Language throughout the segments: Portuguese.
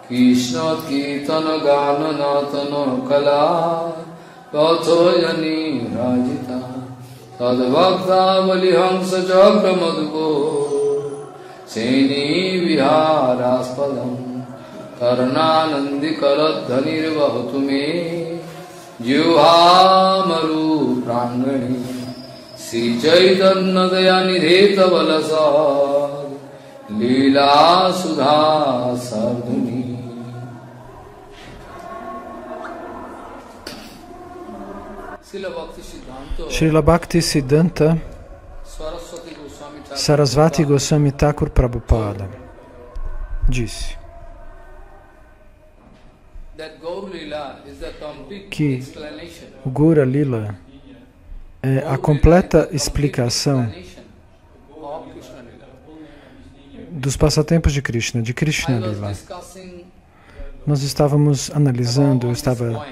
Krishna Kirtana Gana Natana Kala Pathoyani Rajita Sadvakta Valihamsa Chakra Madhuko Seni Viharaspadam Karananandi Kaladhanir Vahatume Juhamaru Prangani Sri Chaitanya Dayanidheta Balasad Leela Sudha Sardhuni. Srila Bhakti Siddhanta Sarasvati Goswami Thakur Prabhupada disse que o Gaura Lila é a completa explicação dos passatempos de Krishna Lila. Nós estávamos analisando, eu estava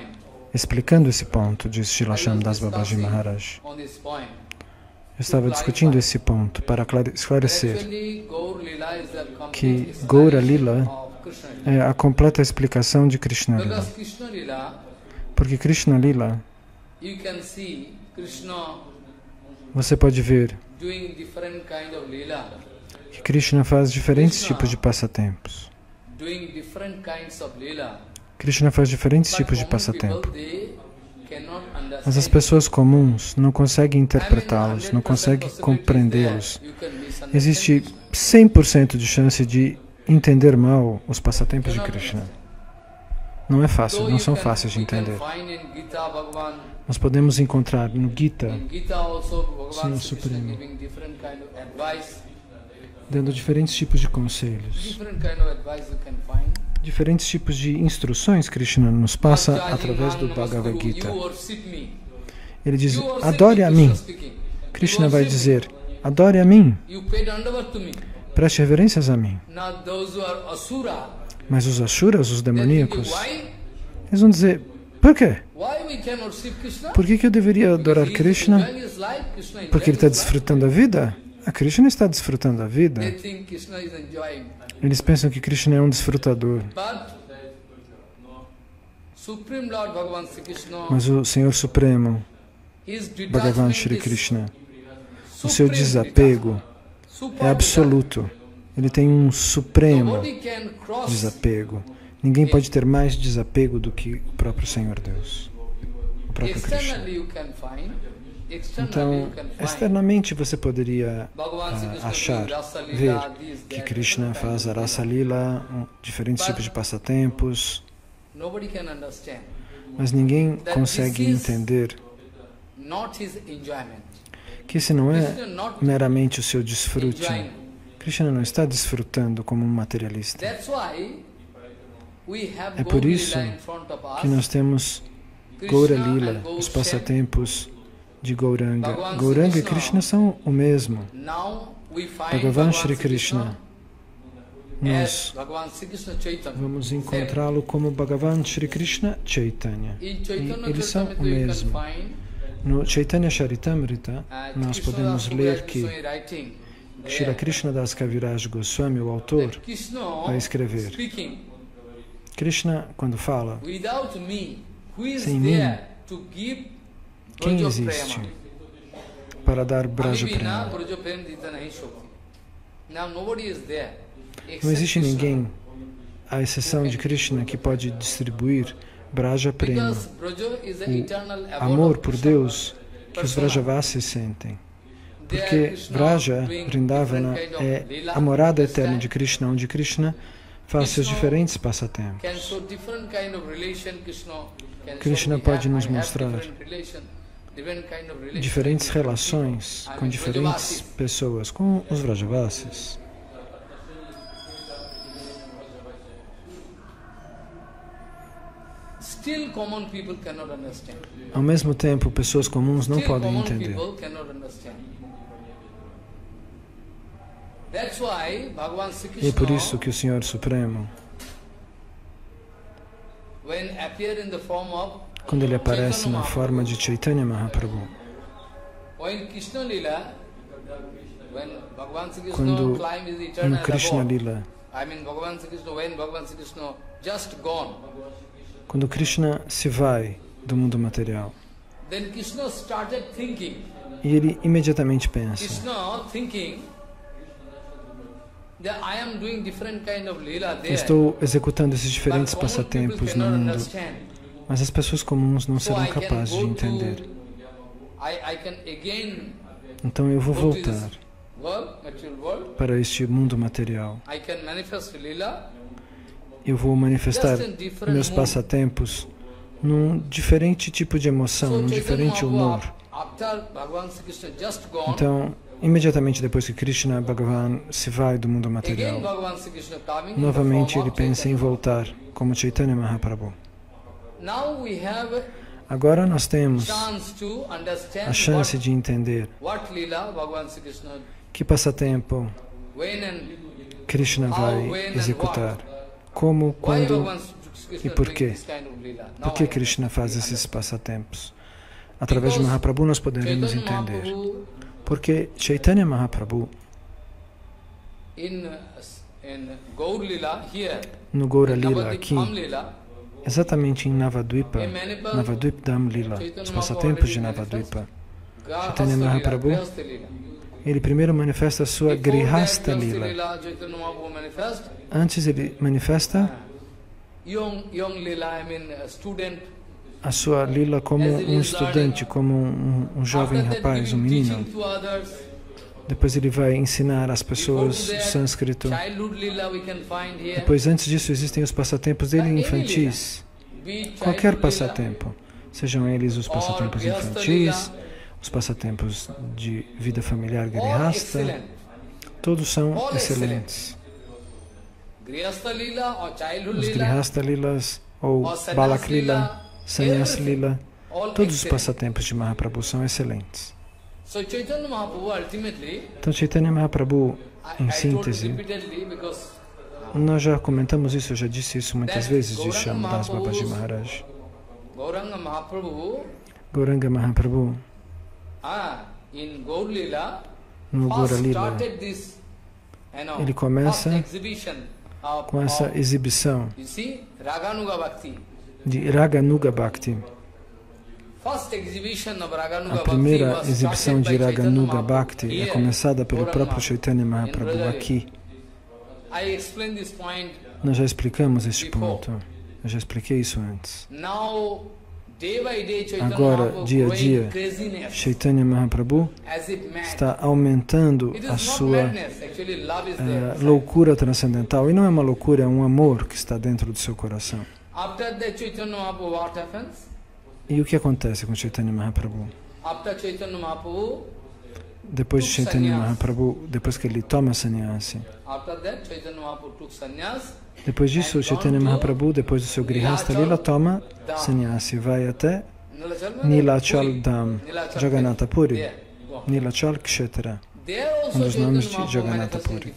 explicando esse ponto, disse Srila Shyamdas Babaji Maharaj. Eu estava discutindo esse ponto para esclarecer que Gaura Lila é a completa explicação de Krishna Lila. Porque Krishna Lila, você pode ver que Krishna faz diferentes tipos de passatempos. Krishna faz diferentes tipos de passatempo. Mas as pessoas comuns não conseguem interpretá-los, não conseguem compreendê-los. Existe 100% de chance de entender mal os passatempos de Krishna. Não é fácil, não são fáceis de entender. Nós podemos encontrar no Gita, o Senhor Supremo, dando diferentes tipos de conselhos. Diferentes tipos de instruções Krishna nos passa através do Bhagavad Gita. Ele diz, adore a mim. Krishna vai dizer, adore a mim. Preste reverências a mim. Mas os Asuras, os demoníacos, eles vão dizer, por quê? Por que eu deveria adorar Krishna? Porque ele está desfrutando a vida? A Krishna está desfrutando a vida. Eles pensam que Krishna é um desfrutador. Mas o Senhor Supremo, Bhagavan Shri Krishna, o seu desapego é absoluto. Ele tem um supremo desapego. Ninguém pode ter mais desapego do que o próprio Senhor Deus, o próprio Krishna. Então, externamente você poderia achar, ver que Krishna faz a Rasa Lila, diferentes tipos de passatempos, mas ninguém consegue entender que esse não é meramente o seu desfrute. Krishna não está desfrutando como um materialista. É por isso que nós temos Gaura Lila, os passatempos de Gauranga. Gauranga e Krishna são o mesmo. Bhagavan Shri Krishna, nós vamos encontrá-lo como Bhagavan Shri Krishna Chaitanya. E eles são o mesmo. No Chaitanya Charitamrita, nós podemos ler que Shri Krishna Das Kaviraj Goswami, o autor, vai escrever. Krishna, quando fala, sem mim, quem existe para dar Braja Prema? Não existe ninguém, à exceção de Krishna, que pode distribuir Braja Prema, o amor por Deus que os Vrajavasis sentem. Porque Braja, Vrindavana, é a morada eterna de Krishna, onde Krishna faz seus diferentes passatempos. Krishna pode nos mostrar diferentes relações com diferentes pessoas, com os Vrajavasis. Ao mesmo tempo, pessoas comuns não podem entender. E é por isso que o Senhor Supremo, quando ele aparece na forma de Chaitanya Mahaprabhu, quando em Krishna Lila Quando Krishna se vai do mundo material, e ele imediatamente pensa, estou executando esses diferentes passatempos no mundo, mas as pessoas comuns não serão capazes de entender. Então eu vou voltar para este mundo material. Eu vou manifestar meus passatempos num diferente tipo de emoção, num diferente humor. Então, imediatamente depois que Krishna Bhagavan se vai do mundo material, novamente ele pensa em voltar como Chaitanya Mahaprabhu. Agora nós temos a chance de entender que passatempo Krishna vai executar, como, quando e por quê. Por que Krishna faz esses passatempos? Através de Mahaprabhu nós poderemos entender. Porque Chaitanya Mahaprabhu, no Gaura Lila, aqui, exatamente em Navadvipa, Navadvip Dham Lila, os passatempos de Navadvipa, Chaitanya Mahaprabhu, ele primeiro manifesta a sua Grihastha Lila. Antes ele manifesta a sua Lila como um estudante, como um jovem rapaz, um menino. Depois ele vai ensinar as pessoas sânscrito. Depois, antes disso, existem os passatempos dele infantis. Qualquer passatempo, sejam eles os passatempos infantis, os passatempos de vida familiar Grihastha, todos são excelentes. Os Grihastha Lilas ou Balak Lila, Sannyas Lila, todos os passatempos de Mahaprabhu são excelentes. Então Chaitanya Mahaprabhu, em síntese, nós já comentamos isso, eu já disse isso muitas vezes, de Shyamdas Babaji Maharaj. Gauranga Mahaprabhu, no Gaura Lila, ele começa com essa exibição de Raganuga Bhakti. A primeira exibição de Raganuga Bhakti é começada pelo próprio Chaitanya Mahaprabhu aqui. Nós já explicamos este ponto. Eu já expliquei isso antes. Agora, dia a dia, Chaitanya Mahaprabhu está aumentando a sua loucura transcendental. E não é uma loucura, é um amor que está dentro do seu coração. E o que acontece com Chaitanya Mahaprabhu? Depois de Chaitanya Mahaprabhu, depois que ele toma sannyasi, depois disso, Chaitanya Mahaprabhu, depois do seu Grihastha Lila, toma sannyasi, vai até Nilachal Dham, Jagannatha Puri, Nilachal Kshetra, um dos nomes de Jagannatha Puri.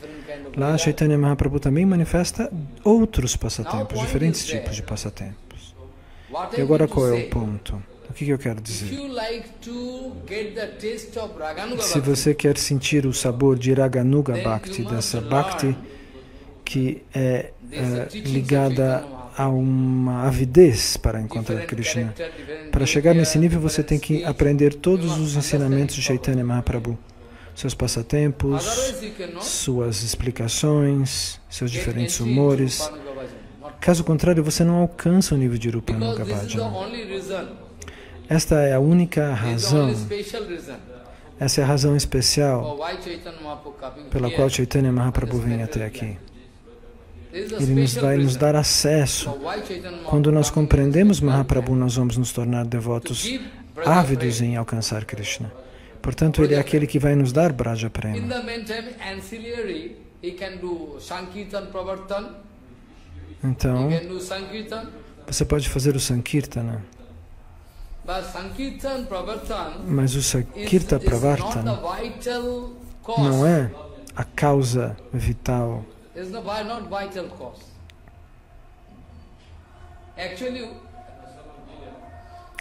Lá, Chaitanya Mahaprabhu também manifesta outros passatempos, diferentes tipos de passatempos. E agora qual é o ponto? O que eu quero dizer? Se você quer sentir o sabor de Raganuga Bhakti, dessa Bhakti que é ligada a uma avidez para encontrar Krishna, para chegar nesse nível você tem que aprender todos os ensinamentos de Chaitanya Mahaprabhu, seus passatempos, suas explicações, seus diferentes humores. Caso contrário, você não alcança o nível de Rupanuga Bhajana. Esta é a única razão, essa é a razão especial pela qual Chaitanya Mahaprabhu vem até aqui. Ele vai nos dar acesso. Quando nós compreendemos Mahaprabhu, nós vamos nos tornar devotos ávidos em alcançar Krishna. Portanto, ele é aquele que vai nos dar Braja Prema. Então, você pode fazer o Sankirtana. Mas o Sankirta Pravartana não é a causa vital.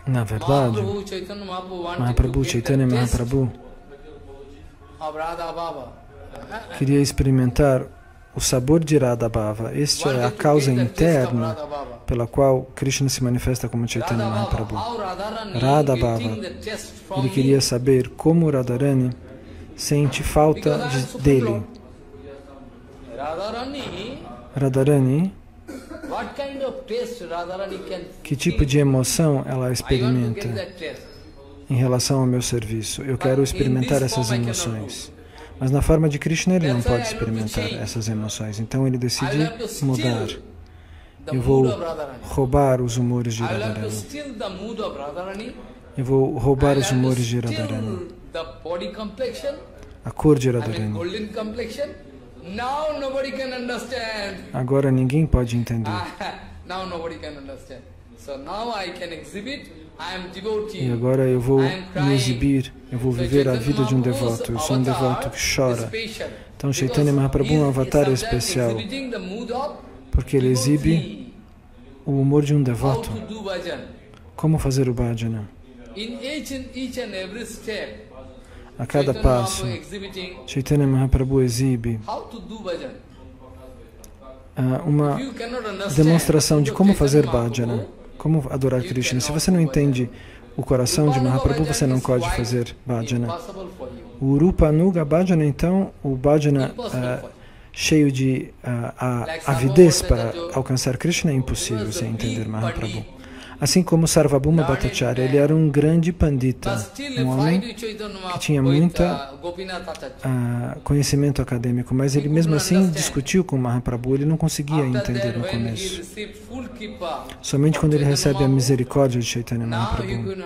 Na verdade, Mahaprabhu, Chaitanya Mahaprabhu, queria experimentar o sabor de Radha Bhava. Esta é a causa interna pela qual Krishna se manifesta como Chaitanya Mahaprabhu. Radha Bhava. Ele queria saber como Radharani sente falta dele. Radharani, que tipo de emoção ela experimenta em relação ao meu serviço? Eu quero experimentar essas emoções. Mas na forma de Krishna ele não pode experimentar essas emoções. Então ele decide mudar. Eu vou roubar os humores de Radharani. Eu vou roubar os humores de Radharani. A cor de Radharani. Agora ninguém pode entender. E agora eu vou me exibir, eu vou viver a vida de um devoto. Eu sou um devoto que chora. Então Chaitanya Mahaprabhu é um avatar especial, porque ele exibe o humor de um devoto. Como fazer o bhajana? A cada passo, Chaitanya Mahaprabhu exibe uma demonstração de como fazer bhajana, como adorar Krishna. Se você não entende o coração de Mahaprabhu, você não pode fazer bhajana. O Rupa Nuga Bhajana, então, o bhajana cheio de avidez para alcançar Krishna é impossível sem entender Mahaprabhu. Assim como Sarvabhauma Bhattacharya, ele era um grande pandita, um homem que tinha muito conhecimento acadêmico, mas ele mesmo assim discutiu com Mahaprabhu, ele não conseguia entender no começo. Somente quando ele recebe a misericórdia de Chaitanya Mahaprabhu,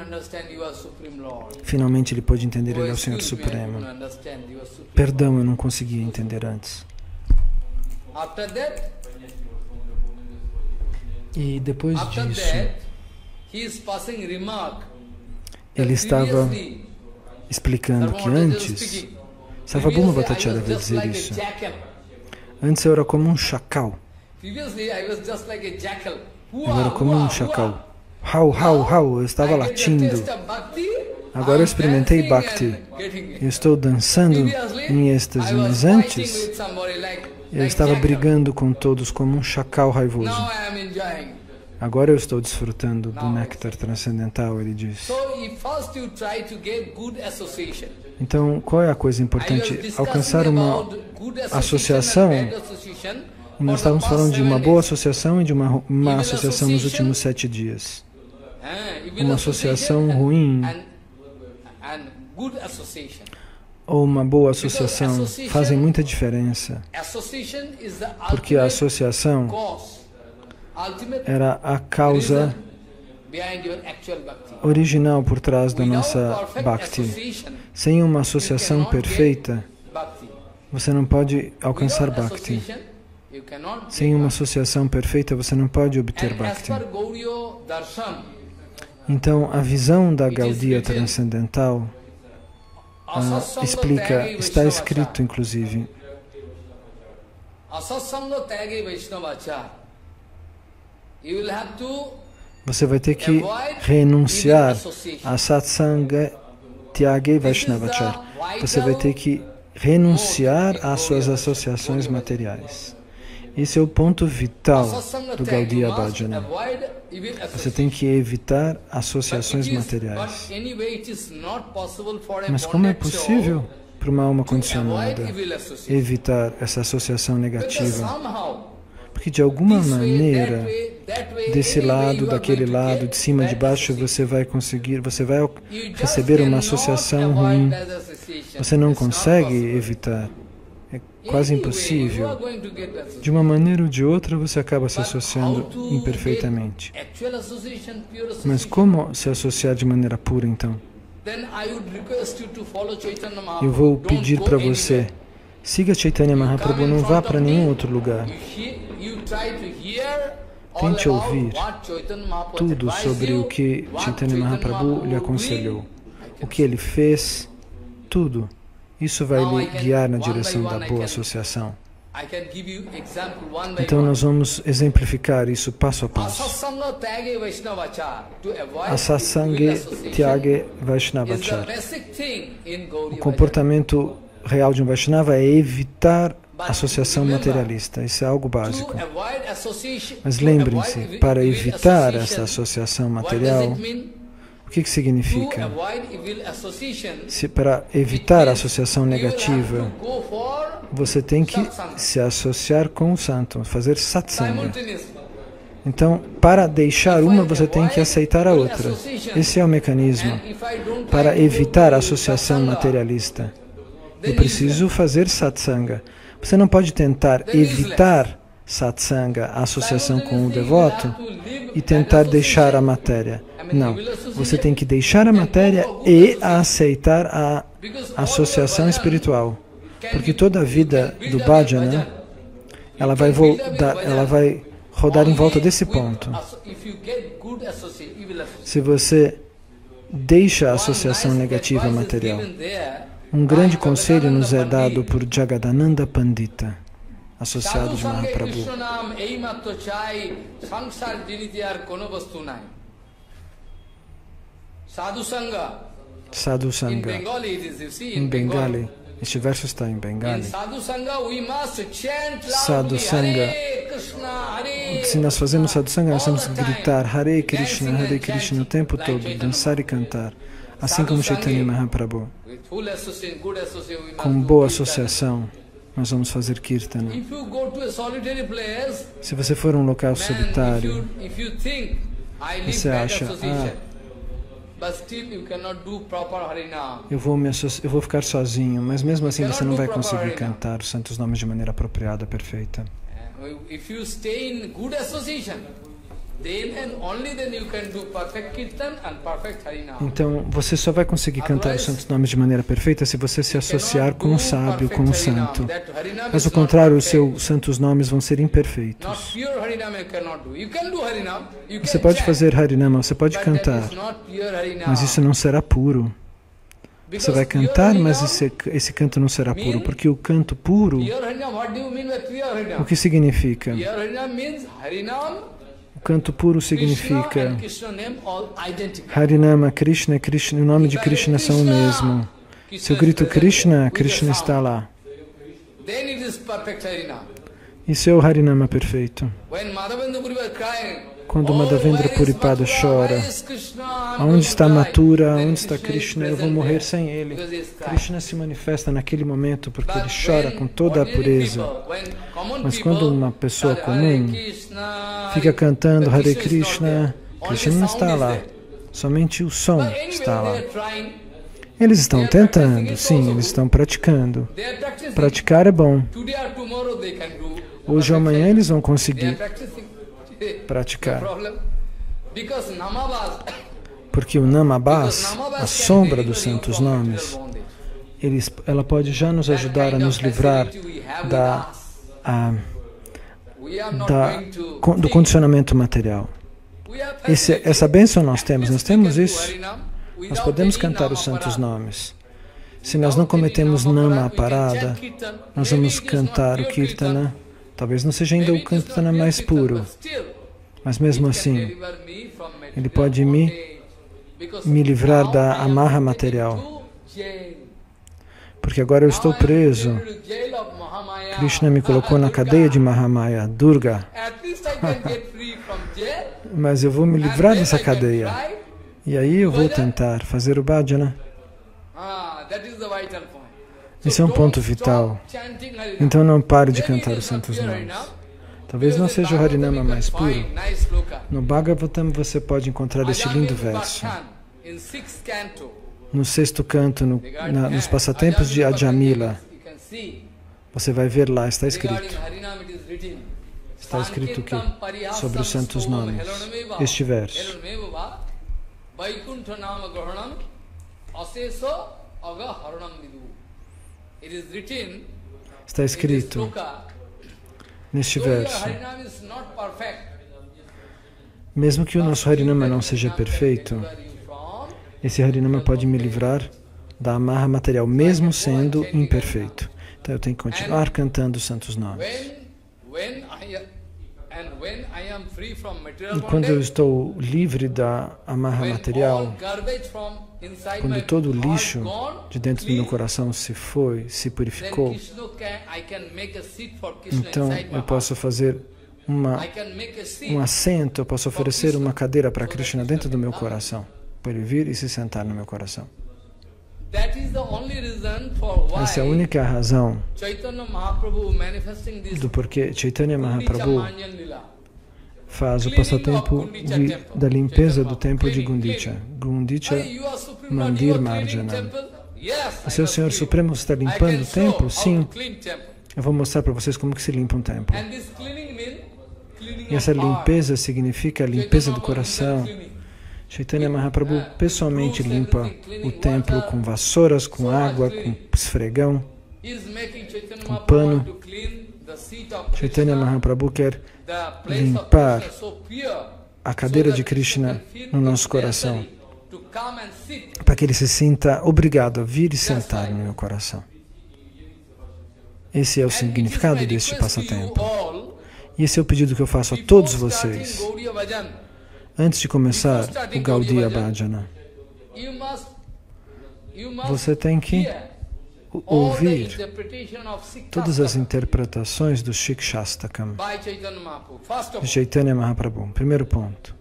finalmente ele pôde entender, ele é o Senhor Supremo. Perdão, eu não conseguia entender antes. E depois disso, ele estava explicando que antes, Sarvabhauma Bhattacharya vai dizer isso, antes eu era como um chacal. Eu era como um chacal. Hau, hau, hau, eu estava latindo. Agora eu experimentei Bhakti. Eu estou dançando em êxtase, mas antes eu estava brigando com todos como um chacal raivoso. Agora eu estou desfrutando do néctar transcendental, ele diz. Então, qual é a coisa importante? Alcançar uma associação. Nós estávamos falando de uma boa associação e de uma má associação nos últimos 7 dias. Uma associação ruim ou uma boa associação fazem muita diferença, porque a associação era a causa original por trás da nossa Bhakti. Sem uma associação perfeita, você não pode alcançar Bhakti. Sem uma associação perfeita, você não pode obter Bhakti. Então, a visão da Gaudiya transcendental explica, está escrito inclusive, você vai ter que renunciar a satsanga tyage vaishnavachar. Você vai ter que renunciar às suas associações materiais. Esse é o ponto vital do Gaudiya Bhajana. Você tem que evitar associações materiais. Mas como é possível para uma alma condicionada evitar essa associação negativa? Porque de alguma maneira, desse lado, daquele lado, de cima, de baixo, você vai receber uma associação ruim. Você não consegue evitar. É quase impossível. De uma maneira ou de outra, você acaba se associando imperfeitamente. Mas como se associar de maneira pura, então? Eu vou pedir para você, siga Chaitanya Mahaprabhu, não vá para nenhum outro lugar. Tente ouvir tudo sobre o que Chaitanya Mahaprabhu lhe aconselhou, o que ele fez, tudo. Isso vai lhe guiar na direção da boa associação. Então nós vamos exemplificar isso passo a passo. A satsanga tyage vaishnavachar. O comportamento real de um Vaishnava é evitar associação materialista. Isso é algo básico. Mas lembrem-se, para evitar essa associação material, o que significa? Para evitar a associação negativa, você tem que se associar com o santo, fazer satsanga. Então, para deixar uma, você tem que aceitar a outra. Esse é o mecanismo para evitar a associação materialista. Eu preciso fazer satsanga. Você não pode tentar evitar satsanga, a associação com o devoto, e tentar deixar a matéria. Não. Você tem que deixar a matéria e aceitar a associação espiritual. Porque toda a vida do bhajana, ela vai rodar em volta desse ponto. Se você deixa a associação negativa material, um grande conselho nos é dado por Jagadananda Pandita, associado de Mahaprabhu. Sadhu Sangha. Em Bengali. Este verso está em Bengali. Sadhu Sangha. Se nós fazemos Sadhu Sangha, nós temos que gritar Hare Krishna o tempo todo, dançar e cantar, assim como Chaitanya Mahaprabhu. Com boa associação, nós vamos fazer Kirtana. Se você for a um local solitário, você acha, eu vou ficar sozinho, mas mesmo assim você não vai conseguir cantar os santos nomes de maneira apropriada, perfeita. Então, você só vai conseguir cantar os santos nomes de maneira perfeita se você se associar com o sábio, com o santo. Caso contrário, os seus santos nomes vão ser imperfeitos. Você pode fazer Harinama, você pode cantar, mas isso não será puro. Você vai cantar, mas esse canto não será puro, porque o canto puro, o que significa? O canto puro significa Harinama, Krishna, o nome de Krishna são o mesmo. Se eu grito Krishna, Krishna está lá. Isso é o Harinama perfeito. Quando Madhavendra Puripada chora, aonde está Mathura, aonde está Krishna, eu vou morrer sem ele. Krishna se manifesta naquele momento porque ele chora com toda a pureza. Mas quando uma pessoa comum fica cantando Hare Krishna, Krishna não está lá, somente o som está lá. Eles estão tentando, sim, eles estão praticando. Praticar é bom. Hoje ou amanhã eles vão conseguir praticar. Porque o Namabhas, a sombra dos santos nomes, ela pode já nos ajudar a nos livrar do condicionamento material. Essa bênção nós temos isso. Nós podemos cantar os santos nomes. Se nós não cometemos Nama Aparada, nós vamos cantar o Kirtana. Talvez não seja ainda o Kirtana mais puro, mas mesmo assim, ele pode me livrar da amarra material. Porque agora eu estou preso. Krishna me colocou na cadeia de Mahamaya, Durga. Mas eu vou me livrar dessa cadeia. E aí eu vou tentar fazer o bhajana. Esse é um ponto vital. Então não pare de cantar os santos nomes. Talvez não seja o Harinama mais puro. No Bhagavatam você pode encontrar este lindo verso. No sexto canto, nos passatempos de Ajamila, você vai ver lá, está escrito. Está escrito o quê? Sobre os santos nomes. Este verso. Está escrito neste verso. Mesmo que o nosso Harinama não seja perfeito, esse Harinama pode me livrar da amarra material, mesmo sendo imperfeito. Então eu tenho que continuar cantando os santos nomes. E quando eu estou livre da amarra material, quando todo o lixo de dentro do meu coração se foi, se purificou, então eu posso fazer um assento, eu posso oferecer uma cadeira para Krishna dentro do meu coração, para ele vir e se sentar no meu coração. Essa é a única razão do porquê Chaitanya Mahaprabhu faz o passatempo da limpeza do templo de Gundicha. Gundicha Mandir Marjana. Você é o Senhor Supremo, você está limpando o templo? Sim. Eu vou mostrar para vocês como que se limpa um templo. E essa limpeza significa a limpeza do coração. Chaitanya Mahaprabhu pessoalmente limpa o templo com vassouras, com água, com esfregão, com pano. Chaitanya Mahaprabhu quer limpar a cadeira de Krishna no nosso coração, para que ele se sinta obrigado a vir e sentar no meu coração. Esse é o significado deste passatempo. E esse é o pedido que eu faço a todos vocês. Antes de começar o Gaudiya Bhajana, você tem que ouvir todas as interpretações do Shikshastakam de Chaitanya Mahaprabhu. Primeiro ponto.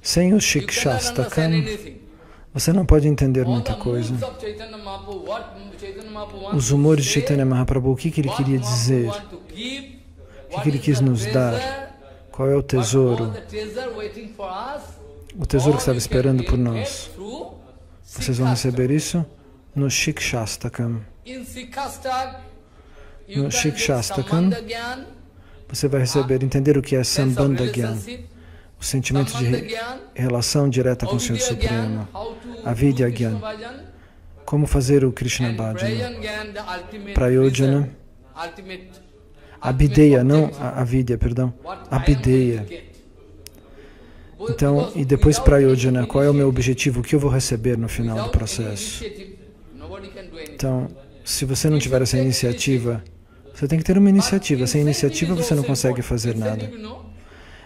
Sem o Shikshastakam, você não pode entender muita coisa. Os humores de Chaitanya Mahaprabhu, o que ele queria dizer, o que ele quis nos dar, qual é o tesouro que estava esperando por nós. Vocês vão receber isso no Shikshastakam. No Shikshastakam, você vai entender o que é Sambandha Gyan, o sentimento de relação direta com o Senhor Supremo, a Vidya Gyan, como fazer o Krishna Bhajana, Prayojana, Abhideya, não a Vidya, perdão, Abhideya. Então, e depois Prayojana, qual é o meu objetivo, o que eu vou receber no final do processo? Então, se você não tiver essa iniciativa, você tem que ter uma iniciativa. Sem iniciativa, você não consegue fazer nada.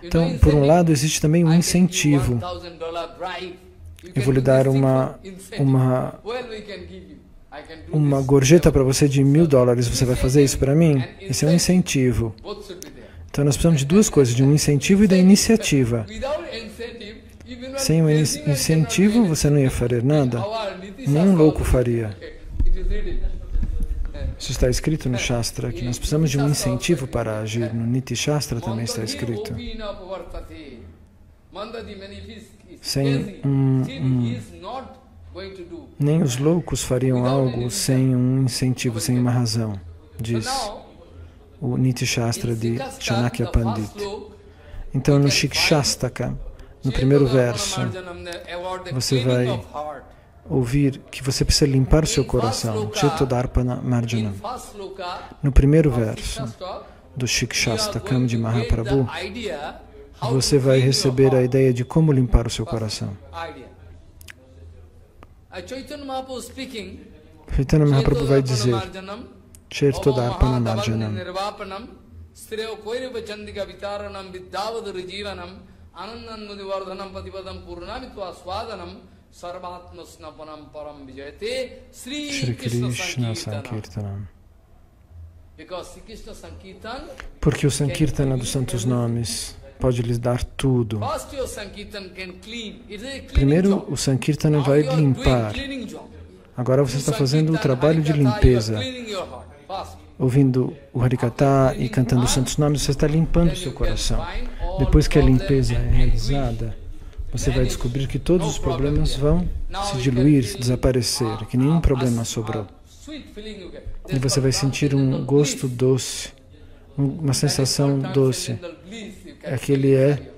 Então, por um lado, existe também um incentivo. Eu vou lhe dar uma gorjeta para você de $1000. Você vai fazer isso para mim? Esse é um incentivo. Então, nós precisamos de duas coisas, de um incentivo e da iniciativa. Sem um incentivo, você não ia fazer nada. Nenhum louco faria. Isso está escrito no Shastra, que nós precisamos de um incentivo para agir. No Niti Shastra também está escrito. Nem os loucos fariam algo sem um incentivo, sem uma razão, diz o Niti Shastra de Chanakya Pandit. Então, no Shikshastaka, no primeiro verso, você vai ouvir que você precisa limpar o seu coração. Chitodarpana Marjanam. No primeiro verso do Shikshastakam de Mahaprabhu, você vai receber a ideia de como limpar o seu coração. Chaitanya Mahaprabhu vai dizer Chitodarpana Marjanam. Shri Krishna Sankirtanam. Porque o Sankirtana dos Santos Nomes pode lhes dar tudo. Primeiro, o Sankirtana vai limpar. Agora você está fazendo o trabalho de limpeza. Ouvindo o Harikatha e cantando os Santos Nomes, você está limpando o seu coração. Depois que a limpeza é realizada, você vai descobrir que todos os problemas vão se diluir, desaparecer, que nenhum problema sobrou. E você vai sentir um gosto doce, uma sensação doce. Aquele é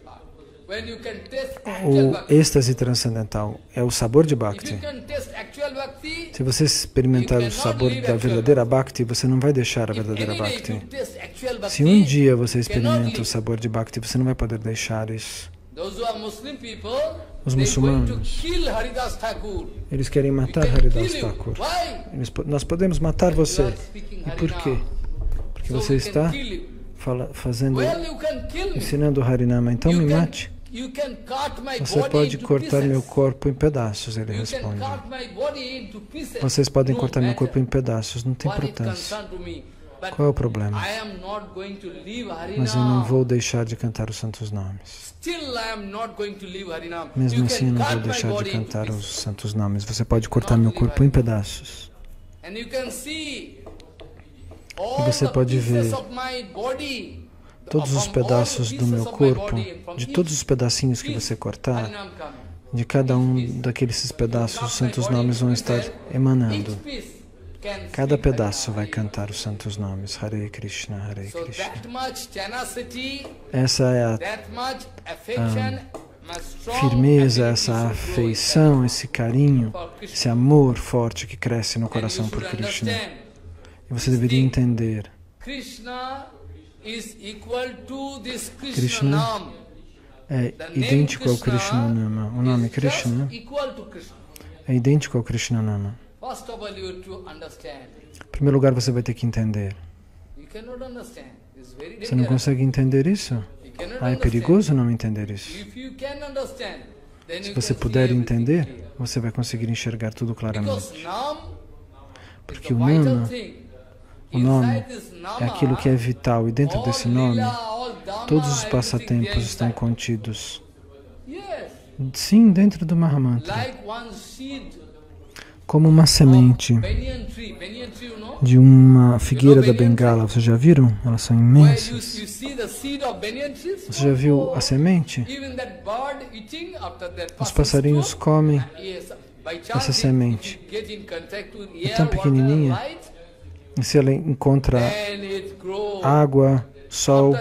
o êxtase transcendental, é o sabor de Bhakti. Se você experimentar o sabor da verdadeira Bhakti, você não vai deixar a verdadeira Bhakti. Se um dia você experimenta o sabor de Bhakti, você não vai poder deixar isso. Os muçulmanos, eles querem matar Haridas Thakur. Nós podemos matar você. E por quê? Porque você está ensinando o Harinama. Então me mate. Você pode cortar meu corpo em pedaços, ele responde. Vocês podem cortar meu corpo em pedaços, não tem importância. Qual é o problema? Mas eu não vou deixar de cantar os santos nomes. Mesmo assim, eu não vou deixar de cantar os santos nomes. Você pode cortar meu corpo em pedaços. E você pode ver todos os pedaços do meu corpo, de todos os pedacinhos que você cortar, de cada um daqueles pedaços, os santos nomes vão estar emanando. Cada pedaço vai cantar os santos nomes. Hare Krishna, Hare Krishna. Essa é a firmeza, essa afeição, esse carinho, esse amor forte que cresce no coração por Krishna. E você deveria entender. Krishna é idêntico ao Krishna Nama. O nome Krishna é idêntico ao Krishna Nama. Em primeiro lugar, você vai ter que entender. Você não consegue entender isso? É perigoso não entender isso. Se você puder entender, você vai conseguir enxergar tudo claramente. Porque o nome é aquilo que é vital, e dentro desse nome, todos os passatempos estão contidos. Sim, dentro do Mahamantra. Como uma semente de uma figueira da Bengala. Vocês já viram? Elas são imensas. Você já viu a semente? Os passarinhos comem essa semente. É tão pequenininha. E se ela encontra água, sol,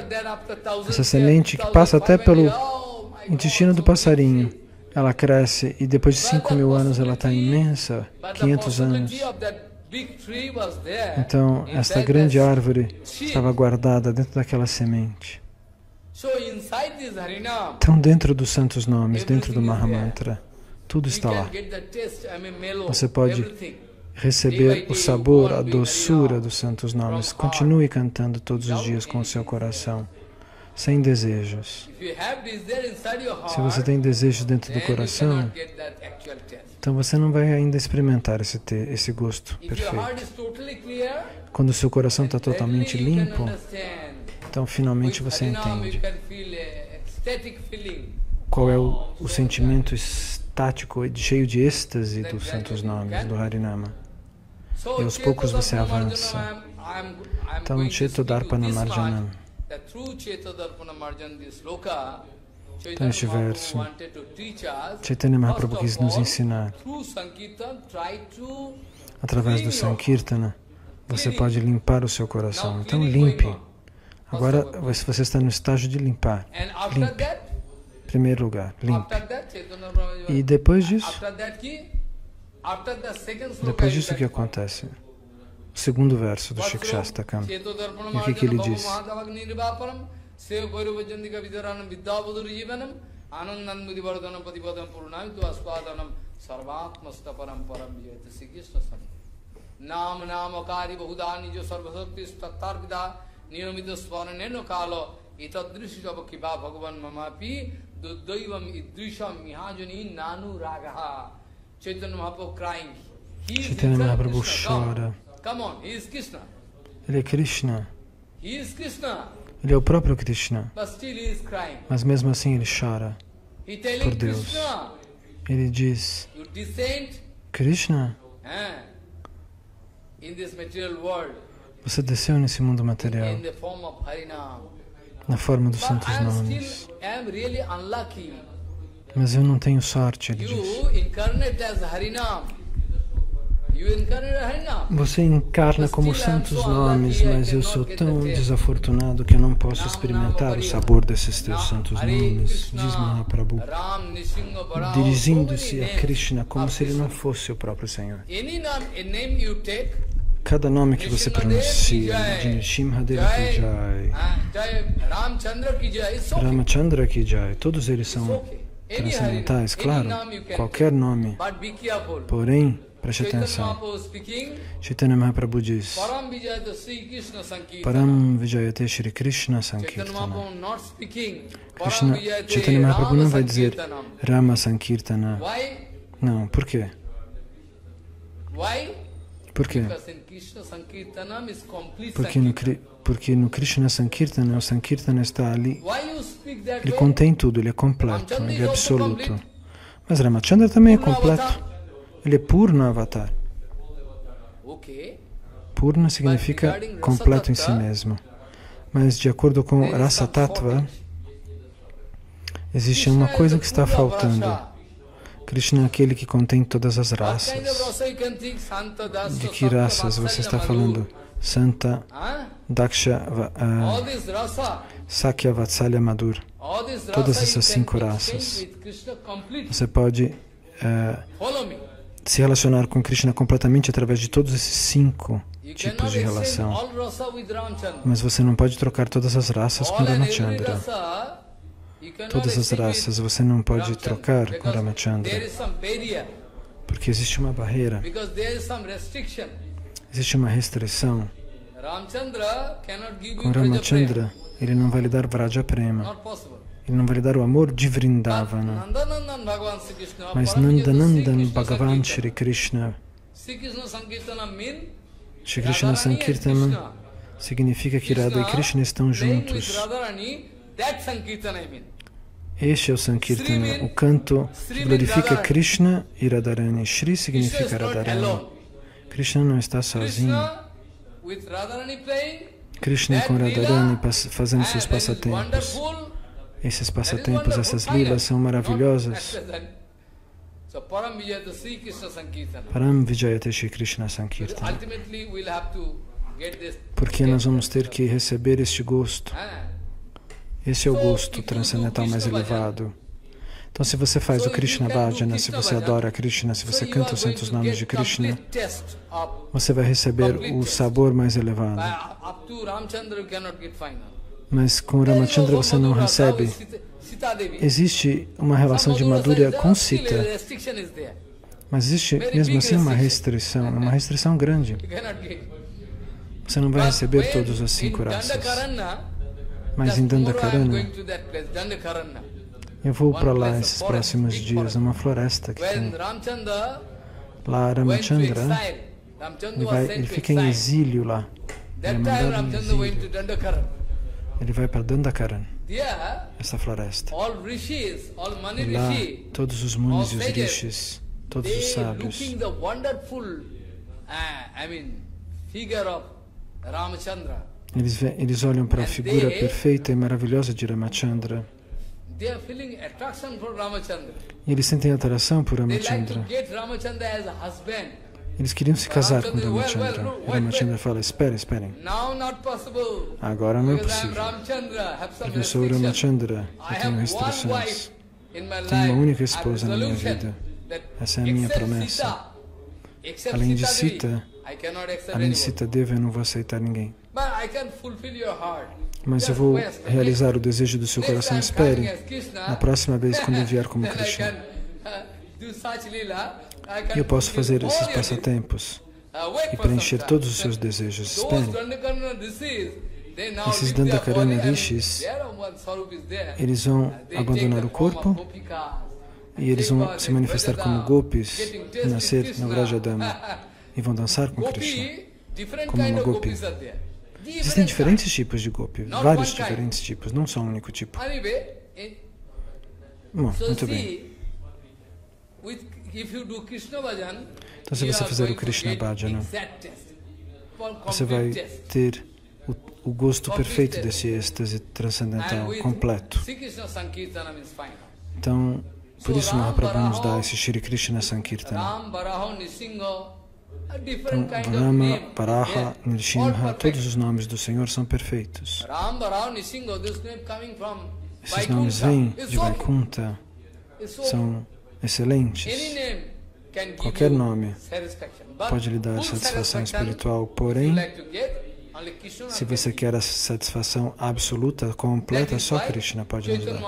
essa semente que passa até pelo intestino do passarinho, ela cresce e depois de 5.000 anos ela está imensa, 500 anos. Então, esta grande árvore estava guardada dentro daquela semente. Então, dentro dos santos nomes, dentro do Mahamantra, tudo está lá. Você pode receber o sabor, a doçura dos santos nomes. Continue cantando todos os dias com o seu coração, sem desejos. Se você tem desejos dentro do coração, então você não vai ainda experimentar esse gosto perfeito. Quando o seu coração está totalmente limpo, então finalmente você entende qual é o sentimento estático e cheio de êxtase dos santos nomes, do Harinama. E aos poucos você avança. Então, Chetodarpana Marjanam. Então, este verso, Chaitanya Mahaprabhu quis nos ensinar. Através do Sankirtana, você pode limpar o seu coração. Então, limpe. Agora, você está no estágio de limpar. Limpe. Em primeiro lugar, limpe. E depois disso, o que acontece? O segundo verso do Shikshastakam. E o que ele diz? Chaitanya Mahaprabhu chora. Ele é Krishna. Ele é o próprio Krishna. Mas mesmo assim ele chora por Deus. Ele diz, Krishna, você desceu nesse mundo material na forma dos santos nomes. Mas eu não tenho sorte, ele diz. Você encarna como santos nomes, mas eu sou tão desafortunado que eu não posso experimentar o sabor desses teus santos nomes, diz Mahaprabhu, dirigindo-se a Krishna como se ele não fosse o próprio Senhor. Cada nome que você pronuncia, de Nrsimhadev ki Jai, Ramachandra ki Jai, todos eles são transcendentais, claro, qualquer nome. Porém, Preste atenção. Chaitanya Mahaprabhu diz: Param Vijayate Shri Krishna Sankirtana. Chaitanya Mahaprabhu não vai dizer Rama Sankirtana. Não, por quê? Por quê? Porque no Krishna Sankirtana, o Sankirtana está ali. Ele contém tudo, ele é completo, ele é absoluto. Mas Ramachandra também é completo. Ele é Purna Avatar. Purna significa completo em si mesmo. Mas de acordo com Rasa Tattva, existe uma coisa que está faltando. Krishna é aquele que contém todas as raças. De que raças você está falando? Santa, Daksha, Sakya, Vatsalya, Madhur. Todas essas 5 raças. Você pode se relacionar com Krishna completamente através de todos esses 5 tipos de relação. Mas você não pode trocar todas as raças com Ramachandra. Todas as raças você não pode trocar com Ramachandra. Porque existe uma barreira. Existe uma restrição. Com Ramachandra, ele não vai lhe dar Vraja Prema. Ele não vai lhe dar o amor de Vrindavana. Mas Nandanandan Bhagavan Shri Krishna. Shri Krishna Sankirtana significa que Radha e Krishna estão juntos. Este é o Sankirtana, o canto que glorifica Krishna e Radharani. Shri significa Radharani. Krishna não está sozinho. Krishna com Radharani fazendo seus passatempos. Esses passatempos, essas lilas são maravilhosas. Param Vijayate Shri Krishna Sankirtana. Porque nós vamos ter que receber este gosto. Esse é o gosto transcendental mais elevado. Então, se você faz o Krishna Bhajana, se você adora Krishna, se você canta os santos nomes de Krishna, você vai receber o sabor mais elevado. Mas com Ramachandra você não recebe. Existe uma relação de Madhurya com Sita. Mas existe mesmo assim uma restrição grande. Você não vai receber todas as 5 raças. Mas em Dandakarana, eu vou para lá esses próximos dias, numa floresta que tem. Lá Ramachandra, ele fica em exílio lá. Ele é mandado em exílio. Ele vai para Dandakarana, essa floresta. E lá, todos os munis e os rishis, todos os sábios, eles olham para a figura perfeita e maravilhosa de Ramachandra. E eles sentem atração por Ramachandra. Eles queriam se casar com Ramachandra. E Ramachandra fala, esperem. Agora não é possível. Porque eu sou Ramachandra, eu tenho restrições. Tenho uma única esposa na minha vida. Essa é a minha promessa. Além de Sita Deva, eu não vou aceitar ninguém. Mas eu vou realizar o desejo do seu coração. Espere, na próxima vez, quando eu vier como Krishna. Eu posso fazer esses passatempos e preencher todos os seus desejos. Espere. Esses Dandakarana Rishis, eles vão abandonar o corpo e eles vão se manifestar como gopis, nascer na Vrajadama e vão dançar com Krishna, como uma gopi. Existem diferentes tipos de gopi, vários diferentes tipos, não só um único tipo. Bom, muito bem. Então, se você fizer o Krishna Bhajana, você vai ter o gosto perfeito desse êxtase transcendental, completo. Então, por isso Mahaprabhu nos dá esse Shri Krishna Sankirtana. Então, Rama, Varaha, Nrsimha, todos os nomes do Senhor são perfeitos. Esses nomes vêm de Vaikuntha, são excelentes. Qualquer nome pode lhe dar satisfação espiritual, porém, Se você quer a satisfação absoluta, completa, só Krishna pode nos dar.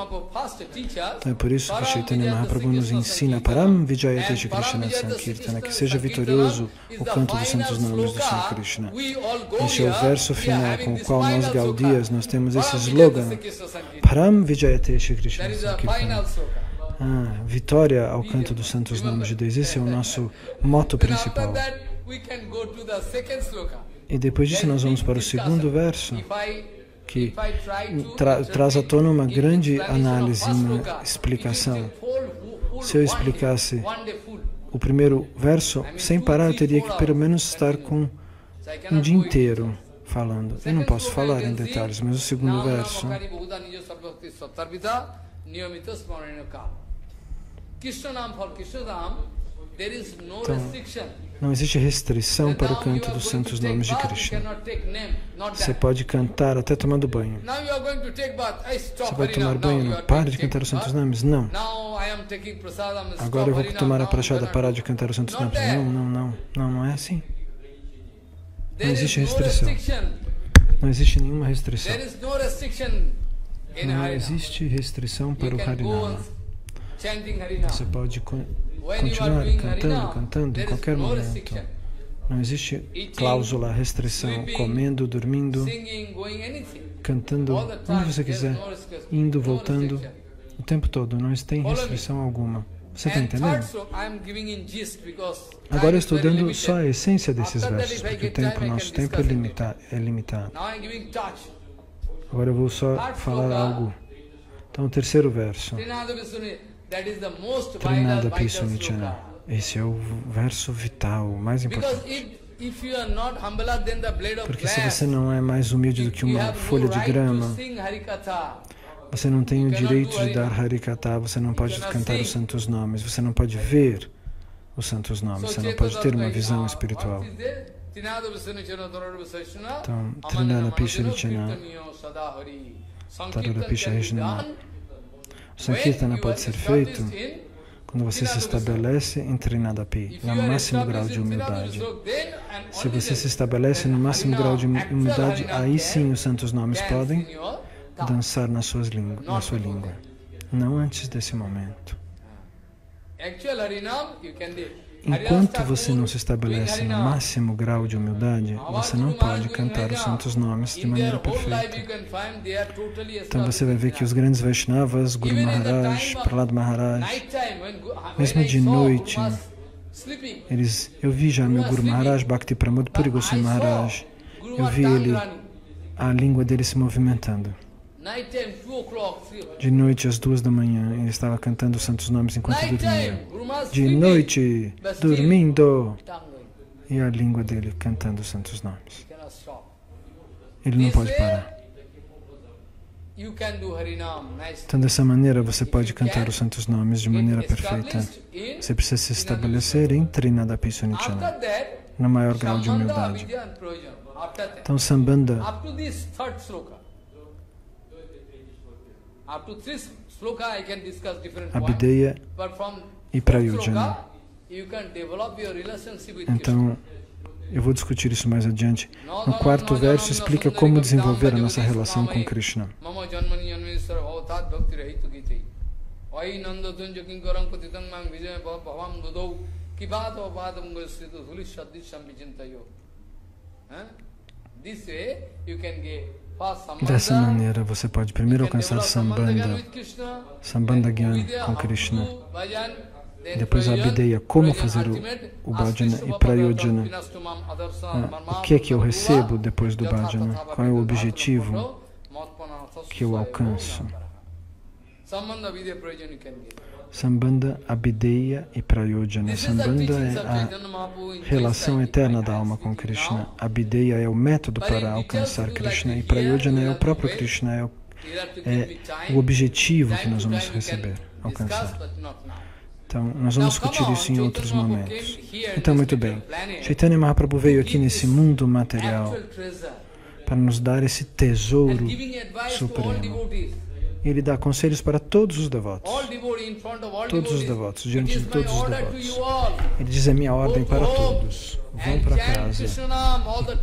Então é por isso que Chaitanya Mahaprabhu nos ensina Param Vijayate Shri Krishna Sankirtana, que seja vitorioso o canto dos santos nomes do Senhor Krishna. Este é o verso final com o qual nós Gaudias nós temos esse slogan Param Vijayate Shri Krishna Sankirtana. Vitória ao canto dos santos nomes de Deus. Esse é o nosso motto principal. E depois disso nós vamos para o segundo verso, que traz à tona uma grande análise, uma explicação. Se eu explicasse o primeiro verso, sem parar, eu teria que pelo menos estar com um dia inteiro falando. Eu não posso falar em detalhes, mas o segundo verso... Então, não existe restrição para o canto dos santos nomes de Krishna. Você pode cantar até tomando banho. Você vai tomar banho, não pare de cantar os santos nomes? Não. Agora eu vou tomar a prachada, parar de cantar os santos nomes? Não é assim. Não existe restrição. Não existe nenhuma restrição. Não existe restrição para o Harinama. Você pode continuar cantando em qualquer momento. Não existe cláusula, restrição, comendo, dormindo, cantando, onde você quiser, indo, voltando, o tempo todo. Não tem restrição alguma. Você está entendendo? Agora eu estou dando só a essência desses versos, porque o nosso tempo é limitado. Agora eu vou só falar algo. Então, o terceiro verso. Trinadapi Sunichana. Esse é o verso vital, o mais importante. Porque se você não é mais humilde do que uma folha de grama, você não tem o direito de dar Harikatha, você não pode cantar os santos nomes, você não pode ver os santos nomes, você não pode ter uma visão espiritual. Então, Trinadapi Sunichana, Taradapi Sahijnana. O Sankirtana pode ser feito quando você se estabelece em Trinadapi, no máximo grau de humildade. Se você se estabelece no máximo grau de humildade, aí sim os santos nomes podem dançar na sua língua. Não antes desse momento. Enquanto você não se estabelece no máximo grau de humildade, você não pode cantar os santos nomes de maneira perfeita. Então você vai ver que os grandes Vaishnavas, Guru Maharaj, Prahlad Maharaj, mesmo de noite, eu vi já meu Guru Maharaj, Bhakti Pramod Puri Goswami Maharaj, eu vi a língua dele se movimentando. De noite, às 2 da manhã, ele estava cantando os santos nomes enquanto dormia. De noite, dormindo, e a língua dele cantando os santos nomes. Ele não pode parar. Então, dessa maneira, você pode cantar os santos nomes de maneira perfeita. Você precisa se estabelecer em Trinadapi Sunichana, no maior grau de humildade. Então, Sambandha, Abhideya e Prayojana. Então, eu vou discutir isso mais adiante. No quarto verso explica como desenvolver a nossa relação com Krishna. Dessa maneira, você pode primeiro alcançar Sambandha Gyan com Krishna, depois a Abhideya, como fazer o Bhajana, e Prayojana, o que é que eu recebo depois do Bhajana, qual é o objetivo que eu alcanço. Sambandha, Abhideya e Prayojana. Sambandha é a relação eterna da alma com Krishna. Abhideya é o método para alcançar Krishna. E Prayojana é o próprio Krishna, é o objetivo que nós vamos alcançar. Então, nós vamos discutir isso em outros momentos. Então, muito bem. Chaitanya Mahaprabhu veio aqui nesse mundo material para nos dar esse tesouro supremo. Ele dá conselhos para todos os devotos. Todos os devotos, diante de todos os devotos. Ele diz, é minha ordem para todos. Vão para casa.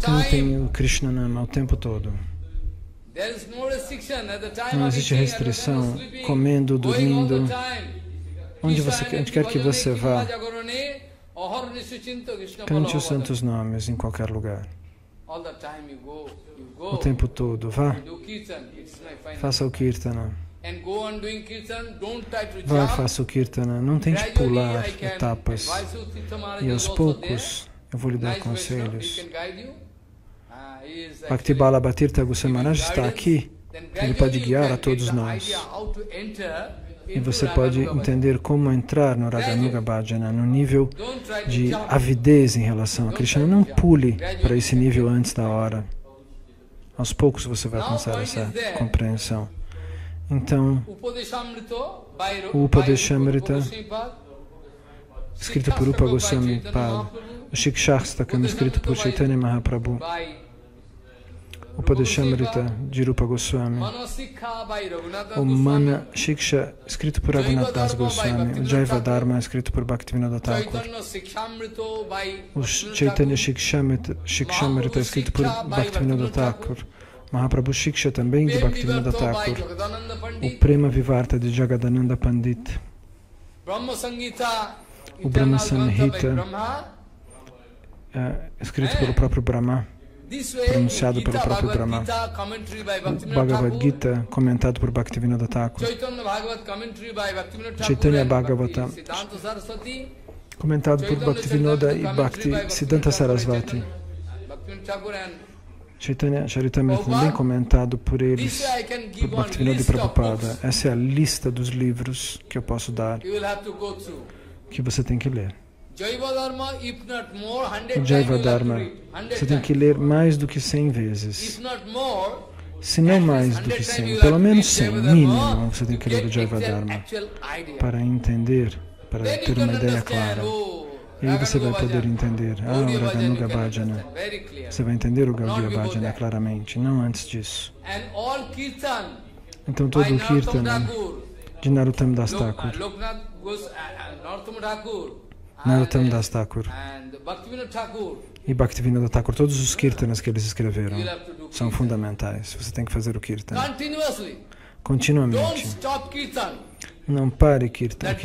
Cantem o Krishna Nama o tempo todo. Não existe restrição, comendo, dormindo. Onde quer que você vá, cante os santos nomes em qualquer lugar. O tempo todo, vá, faça o Kirtana. Vá, faça o Kirtana. Não tente pular etapas. E aos poucos, eu vou lhe dar conselhos. Bhaktibala Bhattirtha Goswami Maharaj está aqui. Ele pode guiar a todos nós. E você pode entender como entrar no Raganuga Bhajana, no nível de avidez em relação a Krishna. Não pule para esse nível antes da hora. Aos poucos você vai alcançar essa compreensão. Então, o Upadeshamrita, escrito por Rupa Goswami Pad, o Shikshastakam, escrito por Chaitanya Mahaprabhu, o Upadeshamrita de Rupa Goswami, o Mana Shiksha, escrito por Raghunath Das Goswami, o Jaiva Dharma, escrito por Bhaktivinoda Thakur, o Chaitanya Shikshamrita, escrito por Bhaktivinoda Thakur, Mahaprabhu Shiksha também de Bhaktivinoda Thakur, o Prema Vivarta de Jagadananda Pandit, o Brahma Samhita, escrito pelo próprio Brahma, pronunciado pelo próprio Brahma, o Bhagavad Gita, comentado por Bhaktivinoda Thakur, Chaitanya Bhagavata, comentado por Bhaktivinoda e Bhakti Siddhanta Sarasvati, Chaitanya Charitamrita também comentado por eles, por Bhaktivinoda e Prabhupada. Essa é a lista dos livros que eu posso dar, que você tem que ler. O Jaiva Dharma, você tem que ler mais do que 100 vezes. Se não mais do que 100, pelo menos 100, mínimo, você tem que ler o Jaiva Dharma para entender, para ter uma ideia clara. E aí você vai poder entender, o Raganuga Bhajana. Você vai entender o Gaudiya Bhajana claramente, não antes disso. Então todo o Kirtana de Narottam Das Thakur, Narottam Das Thakur e Bhaktivinoda Thakur, todos os Kirtanas que eles escreveram são fundamentais. Você tem que fazer o Kirtana continuamente. Não pare Kirtana. No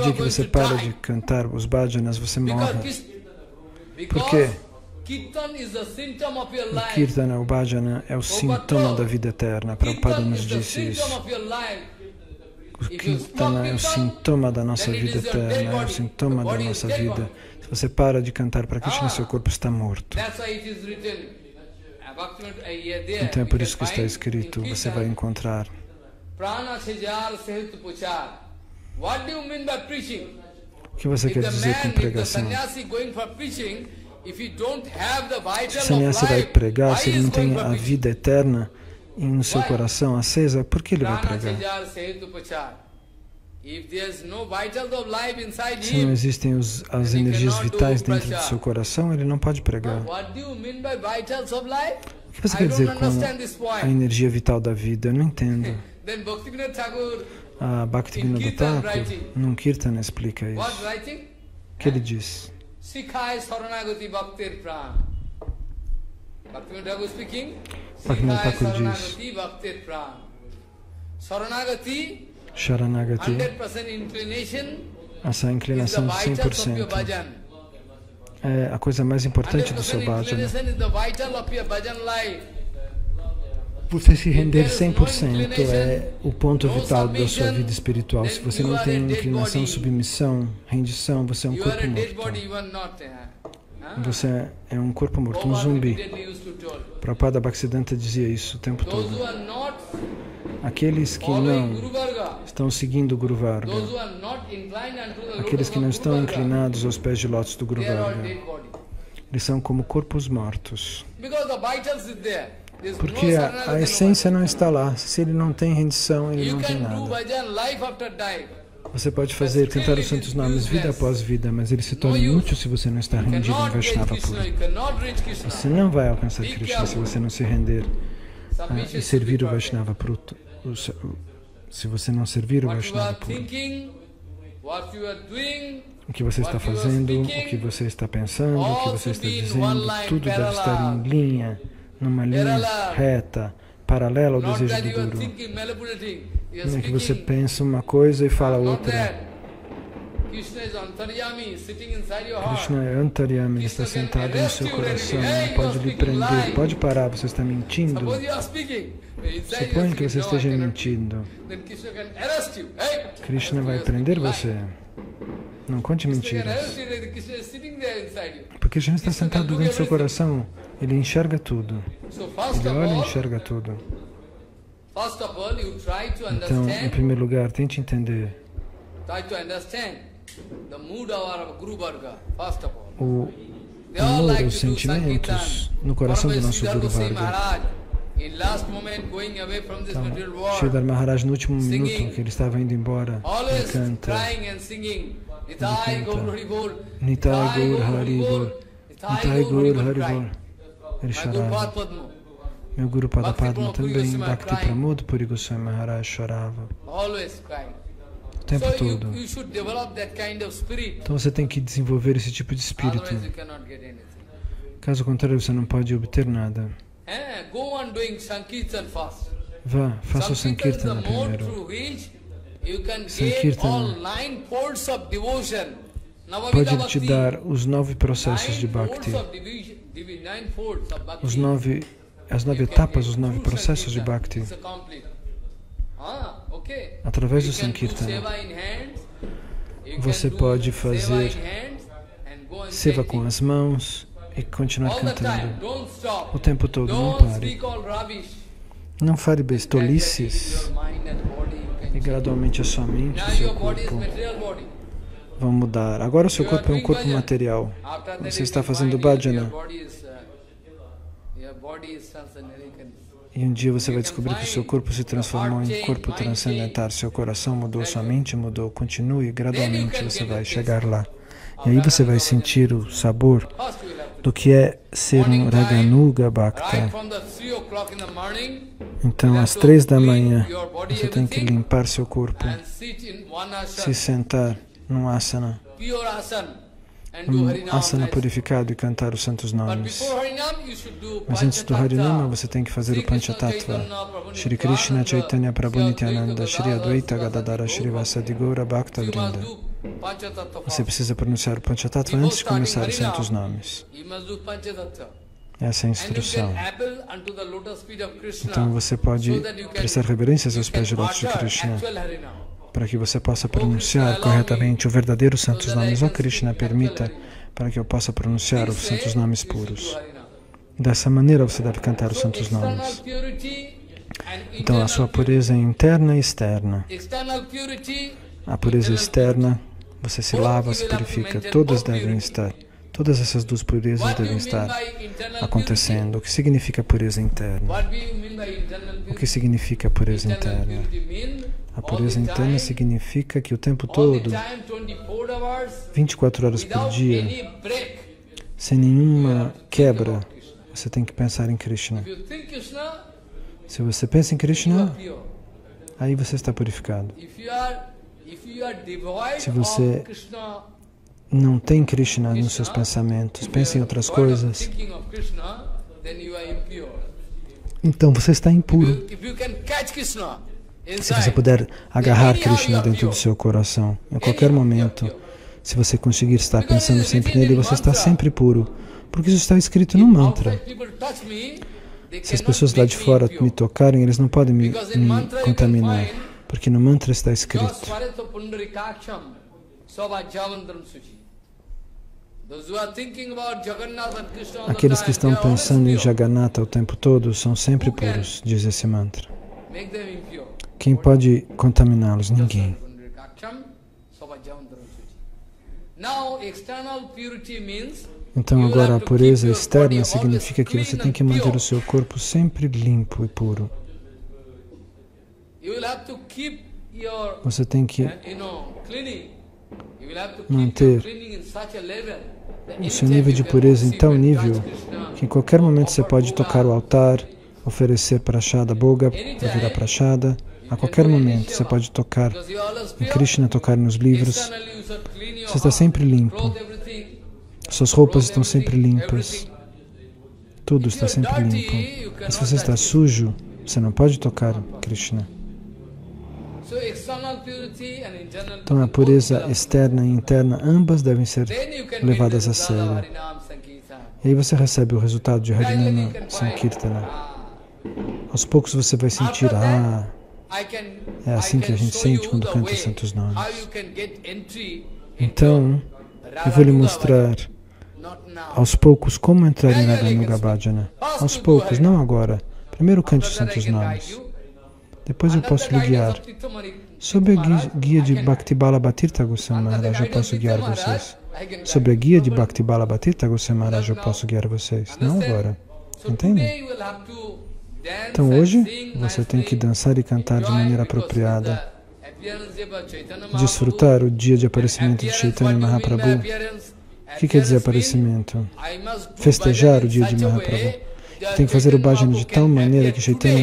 dia que você para de cantar os bhajanas, você morre. Por quê? O Kirtana, o bhajana, é o sintoma da vida eterna. Prabhupada nos disse isso. O Kirtana é o sintoma da nossa vida eterna, é o sintoma da nossa vida. Se você para de cantar para Krishna, seu corpo está morto. Então é por isso que está escrito, você vai encontrar. O que você quer dizer com pregação? Se o sannyasi vai pregar, se ele não tem a vida eterna no seu coração acesa, por que ele vai pregar? Se não existem as energias vitais dentro do seu coração, ele não pode pregar. O que você quer dizer com a energia vital da vida? Eu não entendo. A Bhaktivinoda Thakur, num Kirtana, explica isso. O que ele diz? Bhaktivinoda Thakur diz, Sharanagati, essa inclinação 100%, é a coisa mais importante do seu bhajana. Você se render 100% é o ponto vital da sua vida espiritual. Se você não tem inclinação, submissão, rendição, você é um corpo morto. Você é um corpo morto, um zumbi. Prabhupada Bhaktisiddhanta dizia isso o tempo todo. Aqueles que não estão seguindo o Guru Varga, aqueles que não estão inclinados aos pés de lótus do Guru Varga, eles são como corpos mortos. Porque a essência não está lá. Se ele não tem rendição, ele não tem nada. Você pode cantar os santos nomes vida após vida, mas ele se torna inútil se você não está rendido em Vaishnava puro. Você não vai alcançar Krishna se você não se render e servir o Vaishnava puro. se você não servir o Vaishnava puro. O que você está fazendo, o que você está pensando, o que você está dizendo, tudo deve estar em linha, numa linha reta, paralela ao desejo do Guru. Não é que você pensa uma coisa e fala outra. Krishna é Antaryami, ele está sentado no seu coração, não pode lhe prender. Pode parar, você está mentindo. Suponha que você esteja mentindo. Krishna vai prender você. Não conte mentiras. Porque Krishna está sentado dentro do seu coração. Ele enxerga tudo. Ele olha e enxerga tudo. Então, em primeiro lugar, tente entender o amor, os sentimentos no coração do nosso Guru Varga. Então, Sridhar Maharaj, no último minuto que ele estava indo embora, ele canta Nitai Gaur Haribol, Nitai Gaur Haribol. Ele chorava. Meu Guru Padapadma também, Bhakti Pramod Puri Goswami Maharaj chorava o tempo todo. Então você tem que desenvolver esse tipo de espírito. Caso contrário, você não pode obter nada. Vá, faça o Sankirtana primeiro. Sankirtana pode te dar os 9 processos de Bhakti. As 9 etapas, os 9 processos de Bhakti. Através do Sankirtana, você pode fazer seva com as mãos e continuar cantando o tempo todo. Não pare. Não fale bestolices e gradualmente a sua mente e o seu corpo vão mudar. Agora o seu corpo é um corpo material. Você está fazendo bhajana. E um dia você vai descobrir que o seu corpo se transformou em corpo transcendental. Seu coração mudou, sua mente mudou. Continue, gradualmente você vai chegar lá. E aí você vai sentir o sabor do que é ser um Raganuga Bhakta. Então, às 3 da manhã, você tem que limpar seu corpo, se sentar num asana, asana purificado e cantar os santos nomes. Mas antes do Harinama, você tem que fazer o Panchatattva. Shri Krishna Chaitanya Prabhu Nityananda Shri Advaita Gadadara Shri Vasadi Gaura Bhakta Vrinda. Você precisa pronunciar o Panchatattva antes de começar os santos nomes. Essa é a instrução. Então você pode prestar reverências aos pés de lótus de Krishna, para que você possa pronunciar corretamente o verdadeiro santos nomes. Ó Krishna, permita para que eu possa pronunciar os santos nomes puros. Dessa maneira você deve cantar os santos nomes. Então a sua pureza é interna e externa. A pureza externa, você se lava, se purifica. Todas essas 2 purezas devem estar acontecendo. O que significa pureza interna? O que significa pureza interna? A pureza interna significa que o tempo todo, 24 horas por dia, sem nenhuma quebra, você tem que pensar em Krishna. Se você pensa em Krishna, aí você está purificado. Se você não tem Krishna nos seus pensamentos, pensa em outras coisas, então você está impuro. Se você puder agarrar Krishna dentro do seu coração, em qualquer momento, se você conseguir estar pensando sempre nele, você está sempre puro, porque isso está escrito no mantra. Se as pessoas lá de fora me tocarem, eles não podem me contaminar, porque no mantra está escrito. Aqueles que estão pensando em Jagannatha o tempo todo são sempre puros, diz esse mantra. Quem pode contaminá-los? Ninguém. Então agora a pureza externa significa que você tem que manter o seu corpo sempre limpo e puro. Você tem que manter o seu nível de pureza em tal nível que em qualquer momento você pode tocar o altar, oferecer prashada boga, para virar prashada, A qualquer momento você pode tocar em Krishna, tocar nos livros. Você está sempre limpo. Suas roupas estão sempre limpas. Tudo está sempre limpo. E se você está sujo, você não pode tocar Krishna. Então a pureza externa e interna, ambas devem ser levadas a sério. E aí você recebe o resultado de Harinama Sankirtana. Aos poucos você vai sentir, é assim que a gente sente quando canta os santos nomes. Então, eu vou lhe mostrar aos poucos como entrar em Raganuga Bhajana. Aos poucos, não agora. Primeiro cante os santos nomes. Depois eu posso lhe guiar. Sob a guia de Bhaktibala Bhatirtha Goswami Maharaj, eu posso guiar vocês. Sob a guia de Bhaktibala Bhatirtha Goswami Maharaj, eu posso guiar vocês. Não agora. Entende? Então hoje, você tem que dançar e cantar de maneira apropriada. Desfrutar o dia de aparecimento de Chaitanya Mahaprabhu. O que quer dizer aparecimento? Festejar o dia de Mahaprabhu. Tem que fazer o bhajana de tal maneira que Chaitanya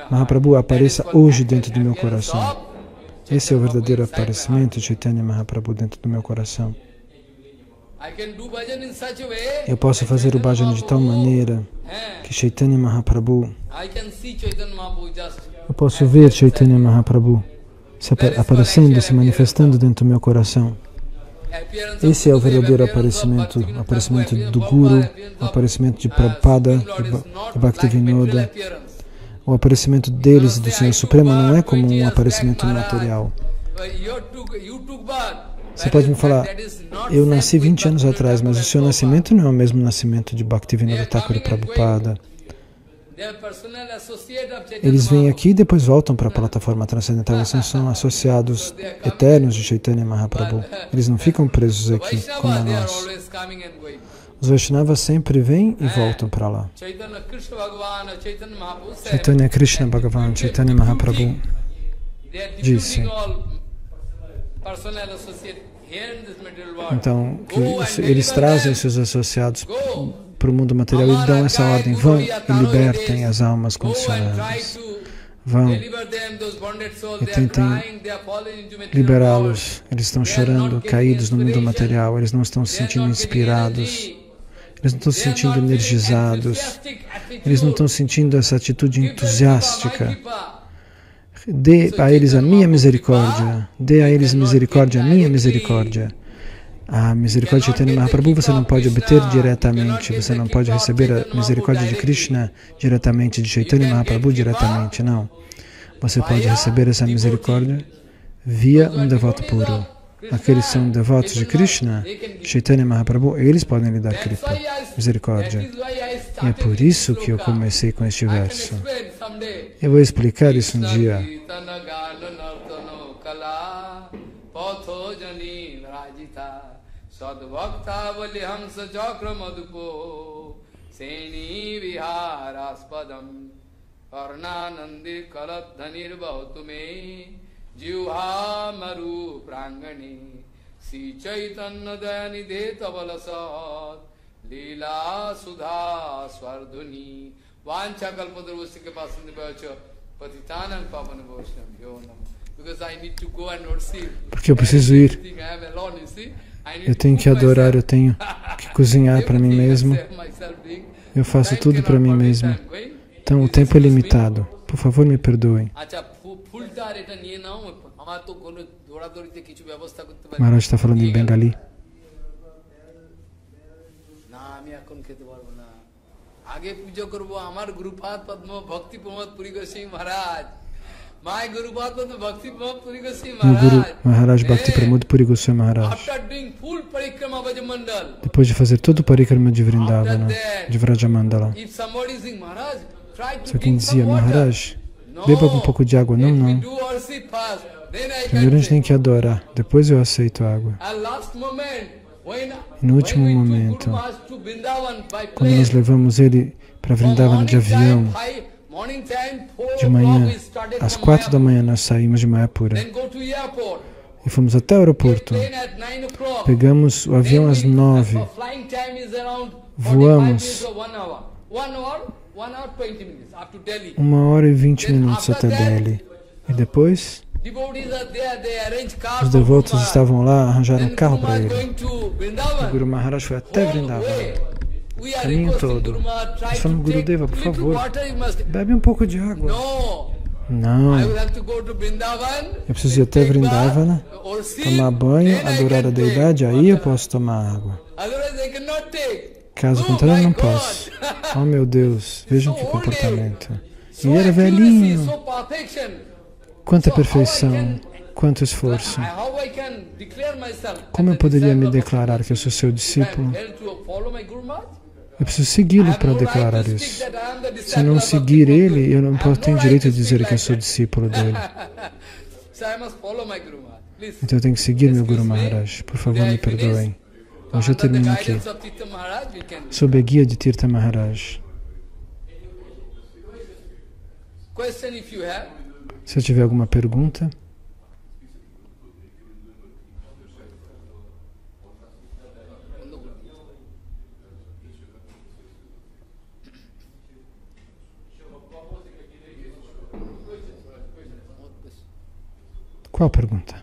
Mahaprabhu apareça hoje dentro do meu coração. Esse é o verdadeiro aparecimento de Chaitanya Mahaprabhu dentro do meu coração. Eu posso fazer o bhajana de tal maneira que Chaitanya Mahaprabhu, eu posso ver Chaitanya Mahaprabhu aparecendo, se manifestando dentro do meu coração. Esse é o verdadeiro aparecimento, o aparecimento do Guru, o aparecimento de Prabhupada e Bhaktivinoda. O aparecimento deles e do Senhor Supremo não é como um aparecimento material. Você pode me falar, eu nasci 20 anos atrás, mas o seu nascimento não é o mesmo nascimento de Bhaktivinoda Thakur e Prabhupada. Eles vêm aqui e depois voltam para a plataforma transcendental. Eles são associados eternos de Chaitanya Mahaprabhu. Eles não ficam presos aqui, como nós. Os Vaishnavas sempre vêm e voltam para lá. Chaitanya Krishna Bhagavan, Chaitanya Mahaprabhu disse, então, que eles trazem seus associados para o mundo material e dão essa ordem: vão e libertem as almas condicionadas. Vão e tentem liberá-los. Eles estão chorando, caídos no mundo material. Eles não estão se sentindo inspirados. Eles não estão se sentindo energizados. Eles não estão sentindo essa atitude entusiástica. Dê a eles a minha misericórdia. Dê a eles misericórdia, a minha misericórdia. A misericórdia de Chaitanya Mahaprabhu você não pode obter diretamente, você não pode receber a misericórdia de Krishna diretamente, de Chaitanya Mahaprabhu diretamente, não. Você pode receber essa misericórdia via um devoto puro. Aqueles que são devotos de Krishna, Chaitanya Mahaprabhu, eles podem lhe dar kripa, misericórdia. E é por isso que eu comecei com este verso. Eu vou explicar isso um dia. Sadbhaktavali hamsa chakra madhupo seni viharaspadam karnanandi kaladhanir bhautume jivha maru prangani si chaitanya dayanidhe tavalasad lila sudha swardhuni vancha kalpadurvasti ke pasandi bhacha patitanam pavan vaishnam yonam. Porque eu preciso ir. Eu tenho que adorar, eu tenho que cozinhar para mim mesmo. Eu faço tudo para mim mesmo. Então o tempo é limitado. Por favor, me perdoem. Maharaj está falando em Bengali. Meu Guru Maharaj Bhakti Pramod Puri Goswami Maharaj, depois de fazer todo o parikrama de Vrindavana, de Vrajamandala, só quem dizia: Maharaj, beba um pouco de água. Não, não. Primeiro a gente tem que adorar, depois eu aceito a água. E no último momento, quando nós levamos ele para Vrindavana de avião, de manhã, às 4 da manhã, nós saímos de Mayapura e fomos até o aeroporto. Pegamos o avião às 9, voamos 1 hora e 20 minutos até Delhi. E depois, os devotos estavam lá, arranjaram um carro para ele. O Guru Maharaj foi até Vrindavan, o caminho todo. Nós falamos, Gurudeva, por favor, bebe um pouco de água. Não, eu preciso ir até Vrindavana, tomar banho, adorar a deidade, aí eu posso tomar água. Caso contrário, eu não posso. Oh meu Deus, vejam que comportamento. E ele era velhinho. Quanta perfeição, quanto esforço. Como eu poderia me declarar que eu sou seu discípulo? Eu preciso segui-lo para declarar isso. Se eu não seguir ele, eu não tenho direito de dizer que eu sou discípulo dele. Então eu tenho que seguir meu Guru Maharaj. Por favor, me perdoem. Hoje eu termino aqui. Sob a guia de Tirtha Maharaj. Se eu tiver alguma pergunta. Qual pergunta?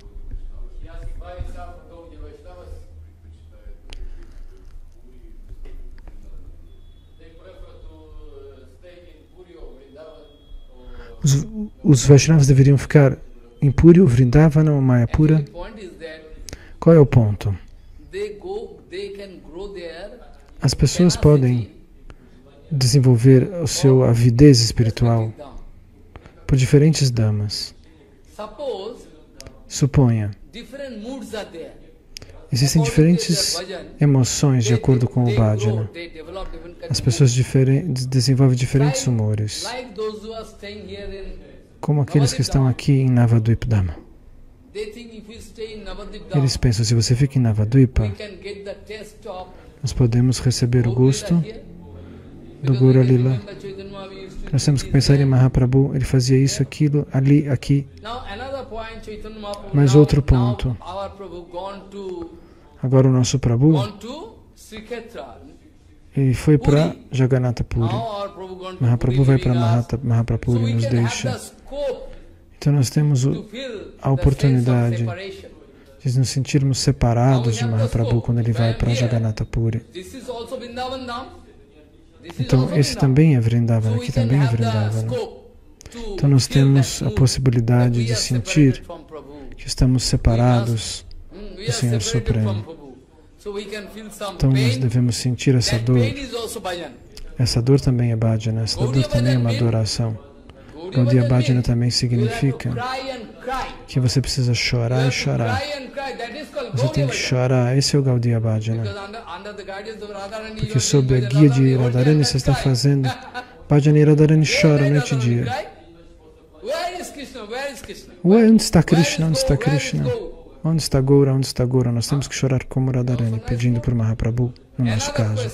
Os Vaishnavas deveriam ficar em Puri, Vrindavana ou Mayapura? Qual é o ponto? As pessoas podem desenvolver a sua avidez espiritual por diferentes damas. Suponha, existem diferentes emoções de acordo com o bhajana. As pessoas desenvolvem diferentes humores, como aqueles que estão aqui em Navadvipdama. Eles pensam, se você fica em Navadvipa, nós podemos receber o gosto do Gaura Lila. Nós temos que pensar em Mahaprabhu, ele fazia isso, aquilo, ali, aqui. Mas outro ponto. Agora o nosso Prabhu, ele foi para Jagannatha Puri. Mahaprabhu vai para Mahaprabhu e nos deixa. Então nós temos a oportunidade de nos sentirmos separados de Mahaprabhu quando ele vai para Jagannatha Puri. Então esse também é Vrindavana, aqui também é Vrindavana. Então nós temos a possibilidade de sentir que estamos separados do Senhor Supremo. Então nós devemos sentir essa dor. Essa dor também é bhajana, essa dor também é uma adoração. Gaudiya Bhajana também significa que você precisa chorar e chorar. Você tem que chorar, esse é o Gaudiya Bhajana. Porque sob a guia de Radharani você está fazendo Bhajana e Radharani chora noite e dia. Ué, onde está Krishna? Onde está Krishna? Onde está Gaura? Onde está Gaura? Nós temos que chorar como Radharani, pedindo por Mahaprabhu, no nosso caso.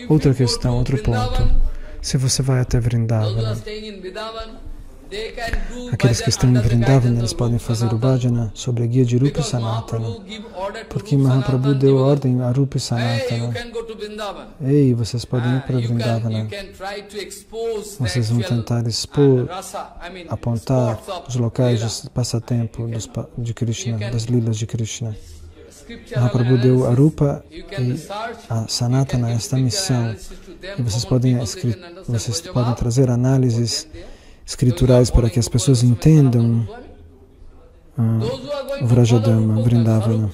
Outra questão, outro ponto. Se você vai até Vrindavana, aqueles que estão em Vrindavana, eles podem fazer o bhajana sobre a guia de Rupa e Sanatana. Porque Mahaprabhu deu ordem a Rupa e Sanatana. Ei, vocês podem ir para Vrindavana. Vocês vão tentar expor, apontar os locais de passatempo de Krishna, das lilas de Krishna. Mahaprabhu deu a Rupa e a Sanatana esta missão. E vocês podem trazer análises escriturais para que as pessoas entendam Vrajadama, Vrindavana.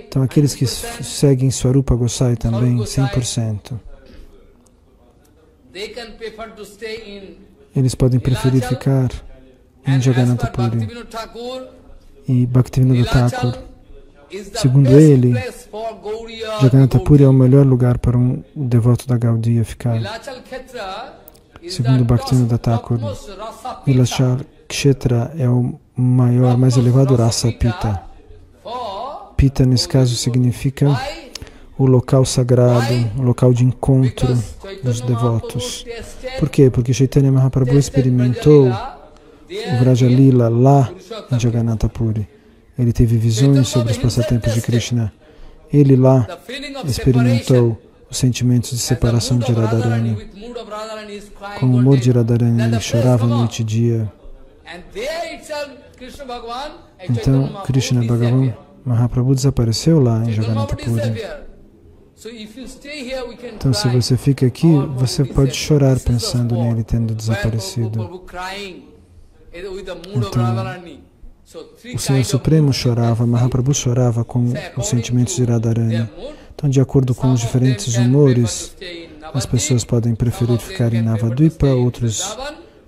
Então aqueles que seguem Swarupa Gosai também, 100%. Eles podem preferir ficar em Jagannatha Puri. E Bhaktivinoda Thakur, segundo ele, Jagannatha Puri é o melhor lugar para um devoto da Gaudiya ficar. Segundo Bhaktivinoda Thakur, Nilachal Kshetra é o maior, mais elevado Rasa Pita. Pita, nesse caso, significa o local sagrado, o local de encontro dos devotos. Por quê? Porque Chaitanya Mahaprabhu experimentou o Vraja Lila lá em Jagannatha Puri. Ele teve visões sobre os passatempos de Krishna. Ele lá experimentou os sentimentos de separação de Radharani. Com o humor de Radharani, ele chorava noite e dia. Então, Krishna Bhagavan Mahaprabhu desapareceu lá em Jagannatha Puri. Então, se você fica aqui, você pode chorar pensando nele tendo desaparecido. Então, o Senhor Supremo chorava, Mahaprabhu chorava com os sentimentos de Radharani. Então, de acordo com os diferentes humores, as pessoas podem preferir ficar em Navadvipa, outros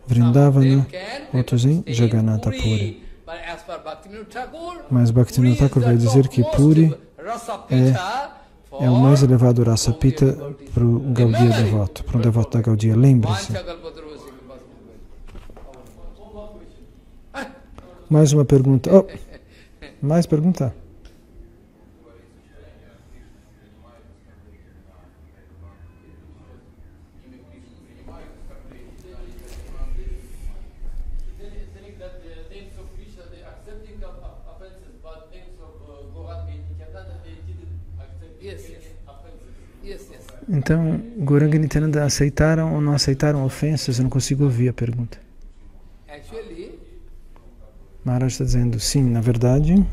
Vrindavana, outros em Jagannatha Puri. Mas Bhaktivinoda Thakur vai dizer que Puri é o mais elevado Rasa Pita para o Gaudiya devoto, para um devoto da Gaudiya. Lembre-se. Mais uma pergunta. Oh, mais pergunta? Então, Gauranga e Nityananda aceitaram ou não aceitaram ofensas? Eu não consigo ouvir a pergunta. Maharaj está dizendo, sim, na verdade.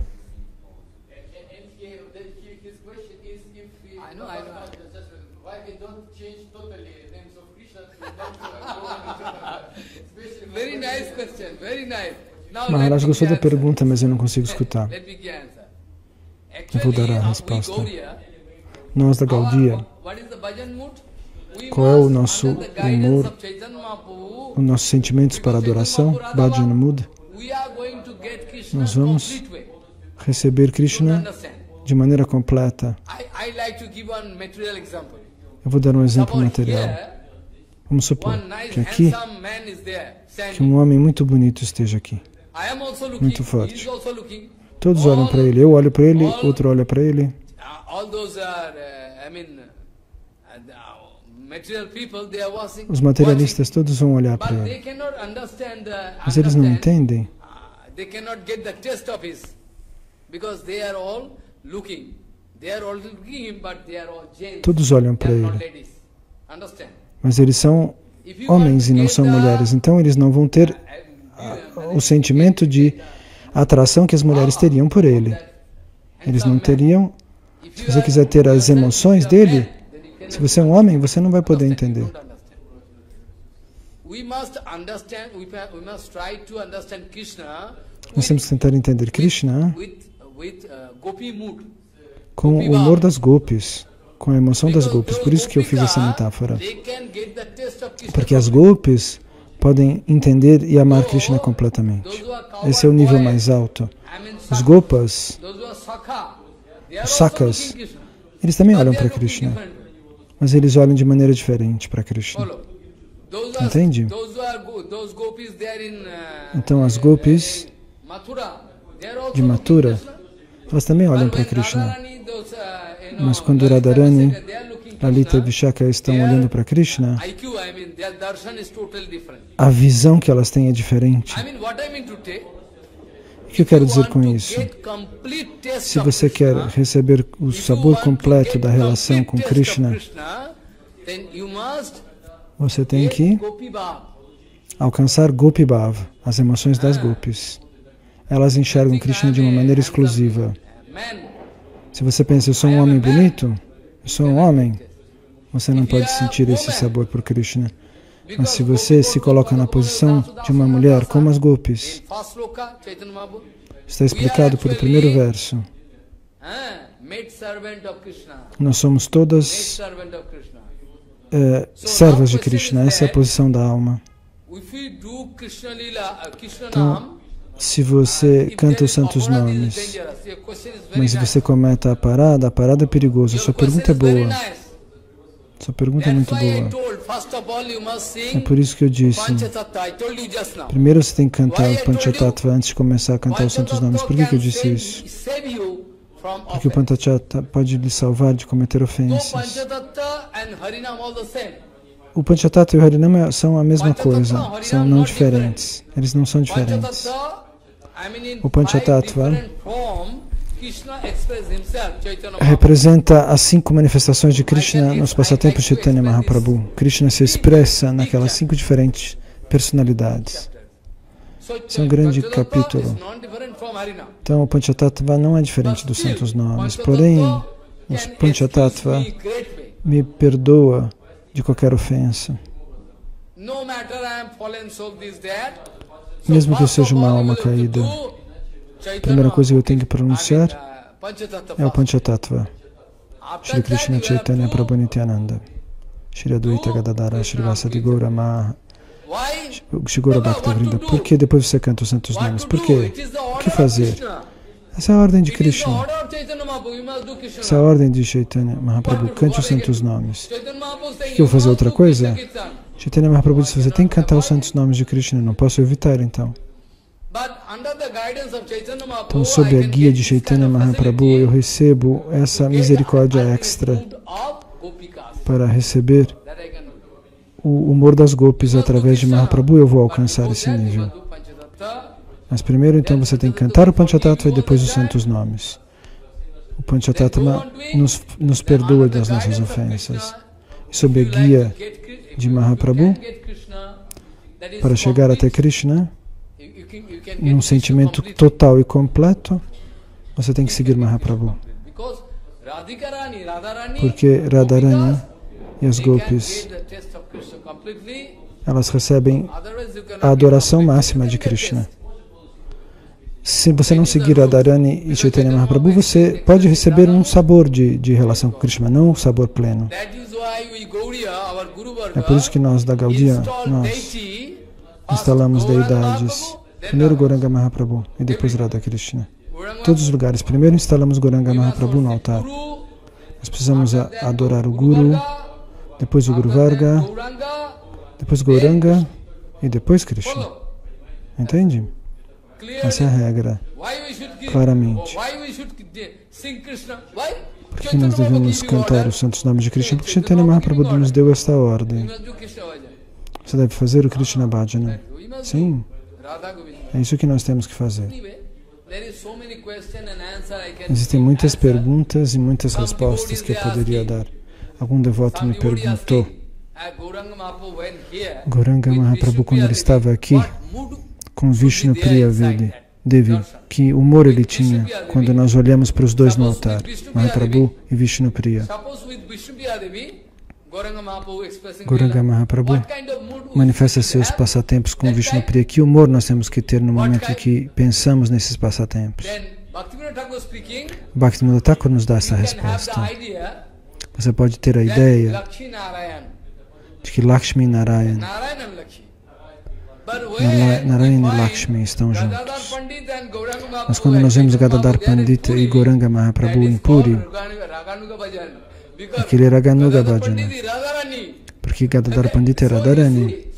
Maharaj gostou da pergunta, mas eu não consigo escutar. Eu vou dar a resposta. Nós da Gaudiya, qual é o nosso humor, os nossos sentimentos para adoração, Bhajan Mood? Nós vamos receber Krishna de maneira completa. Eu vou dar um exemplo material. Vamos supor que aqui, que um homem muito bonito esteja aqui, muito forte. Todos olham para ele, eu olho para ele, outro olha para ele. Os materialistas todos vão olhar para ele. Mas eles não entendem. Todos olham para ele. Mas eles são homens e não são mulheres. Então eles não vão ter o sentimento de atração que as mulheres teriam por ele. Eles não teriam. Se você quiser ter as emoções dele, se você é um homem, você não vai poder entender. Nós temos que tentar entender Krishna com o humor das gopis, com a emoção das gopis. Por isso que eu fiz essa metáfora. Porque as gopis podem entender e amar Krishna completamente. Esse é o nível mais alto. Os gopas, os sakas, eles também olham para Krishna, mas eles olham de maneira diferente para Krishna. Entende? Então as gopis de Mathura, elas também olham para Krishna. Mas quando Radharani, Lalita e Vishaka estão olhando para Krishna, a visão que elas têm é diferente. O que eu quero dizer com isso? Se você quer receber o sabor completo da relação com Krishna, você tem que alcançar Gopi Bhav, as emoções das gopis. Elas enxergam Krishna de uma maneira exclusiva. Se você pensa, eu sou um homem bonito, eu sou um homem, você não pode sentir esse sabor por Krishna. Mas se você se coloca na posição de uma mulher, como as gopis, está explicado por o primeiro verso. Nós somos todas servas de Krishna, essa é a posição da alma. Então, se você canta os santos nomes, mas se você comete a parada é perigosa. Sua pergunta é boa. Sua pergunta é muito boa. É por isso que eu disse, primeiro você tem que cantar o Panchatattva antes de começar a cantar os santos nomes. Por que eu disse isso? Porque o Panchatattva pode lhe salvar de cometer ofensas. O Panchatattva e o Harinama são a mesma coisa, são não diferentes. Eles não são diferentes. O Panchatattva representa as 5 manifestações de Krishna nos passatempos de Chaitanya Mahaprabhu. Krishna se expressa naquelas 5 diferentes personalidades. Esse é um grande capítulo. Então, o Panchatattva não é diferente dos santos nomes. Porém, os Panchatattva me perdoa de qualquer ofensa. Mesmo que eu seja uma alma caída, a primeira coisa que eu tenho que pronunciar é o Panchatattva. Shri Krishna Chaitanya Prabhu Nityananda, Shri Advaita Gadadhara, Shri Vasadi Gaura Maha, Shri Gaura Bhakta-vrinda. Por que depois você canta os santos nomes? Por quê? O que fazer? Essa é a ordem de Krishna. Essa é a ordem de Chaitanya Mahaprabhu. Cante os santos nomes. O que eu vou fazer outra coisa? Chaitanya Mahaprabhu disse, você tem que cantar os santos nomes de Krishna. Não posso evitar, então. Então, sob a guia de Chaitanya Mahaprabhu, eu recebo essa misericórdia extra para receber o humor das gopis através de Mahaprabhu. Eu vou alcançar esse nível. Mas primeiro, então, você tem que cantar o Panchatattva e depois os santos nomes. O Panchatattva nos perdoa das nossas ofensas. E sob a guia de Mahaprabhu, para chegar até Krishna, num sentimento total e completo, você tem que seguir Mahaprabhu. Porque Radharani e as gopis, elas recebem a adoração máxima de Krishna. Se você não seguir Radharani e Chaitanya Mahaprabhu, você pode receber um sabor de relação com Krishna, não um sabor pleno. É por isso que nós da Gaudiya, nós instalamos deidades. Primeiro Gauranga Mahaprabhu e depois Radha Krishna. Todos os lugares. Primeiro instalamos Gauranga Mahaprabhu no altar. Nós precisamos adorar o Guru, depois o Guru Varga, depois Gauranga e depois Krishna. Entende? Essa é a regra, claramente. Por que nós devemos cantar os santos nomes de Krishna? Porque Chaitanya Mahaprabhu nos deu esta ordem. Você deve fazer o Krishna Bhajana. Sim. É isso que nós temos que fazer. Existem muitas perguntas e muitas respostas que eu poderia dar. Algum devoto me perguntou, Gauranga Mahaprabhu, quando ele estava aqui, com Vishnu Priya Devi, que humor ele tinha quando nós olhamos para os dois no altar, Mahaprabhu e Vishnu Priya. Gauranga Mahaprabhu manifesta seus passatempos com Vishnu Priya. Que humor nós temos que ter no momento que pensamos nesses passatempos? Bhaktivinoda Thakur nos dá essa resposta. Você pode ter a ideia de que Lakshmi e Narayana, Narayana e Lakshmi estão juntos. Mas quando nós vemos Gadadhar Pandita e Gauranga Mahaprabhu em Puri, aquele é Raganuga Bhajana, porque Gadadhar Pandita é Radharani.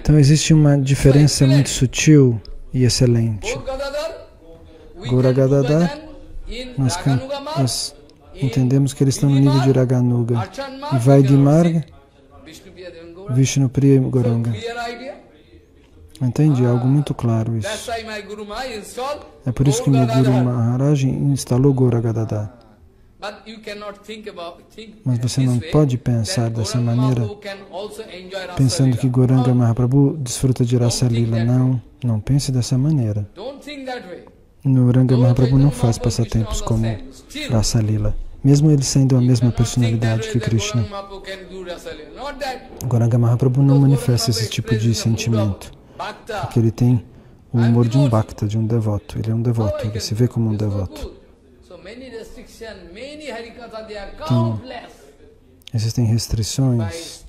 Então existe uma diferença muito sutil e excelente. Gaura Gadadhar, nós entendemos que eles estão no nível de Raganuga. E Vaidhi-Marga, Vishnu Priya e Gauranga. Entende? É algo muito claro isso. É por isso que meu Guru Maharaj instalou Gaura Gadadhar. Mas você não pode pensar dessa maneira, pensando que Gauranga Mahaprabhu desfruta de Rasa Lila. Não pense dessa maneira. Gauranga Mahaprabhu não faz passatempos como Rasa Lila, mesmo ele sendo a mesma personalidade que Krishna. Gauranga Mahaprabhu não manifesta esse tipo de sentimento, porque ele tem o humor de um bhakta, de um devoto. Ele é um devoto, ele se vê como um devoto. Então, existem restrições.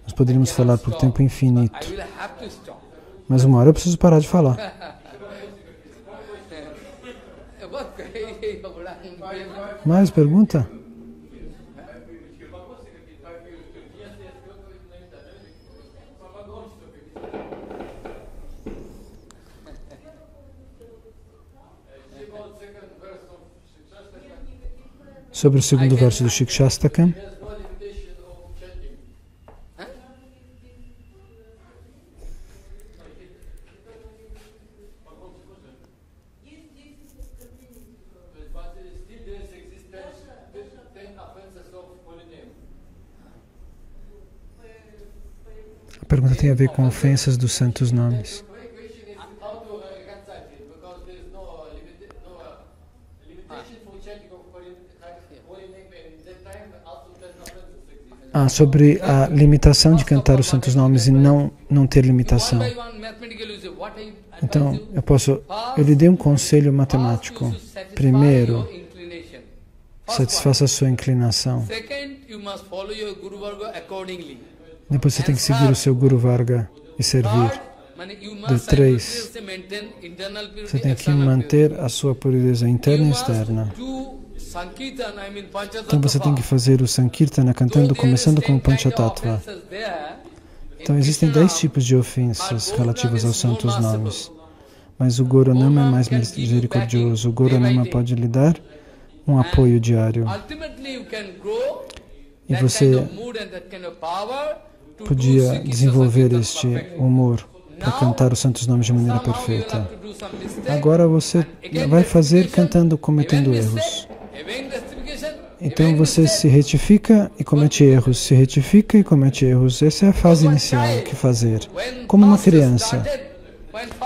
Nós poderíamos falar por tempo infinito. Mas uma hora eu preciso parar de falar. Mais pergunta? Sobre o segundo verso do Shikshastakam. A pergunta tem a ver com ofensas dos santos nomes. Sobre a limitação de cantar os santos nomes e não ter limitação. Então, eu lhe dei um conselho matemático. Primeiro, satisfaça a sua inclinação. Depois você tem que seguir o seu Guru Varga e servir. De 3, você tem que manter a sua pureza interna e externa. Então você tem que fazer o Sankirtana cantando, começando com o Panchatattva. Então existem 10 tipos de ofensas relativas aos santos nomes. Mas o Goranama é mais misericordioso. O Goranama pode lhe dar um apoio diário. E você podia desenvolver este humor para cantar os santos nomes de maneira perfeita. Agora você vai fazer cantando, cometendo erros. Então você se retifica e comete erros, se retifica e comete erros. Essa é a fase inicial, o que fazer. Como uma criança,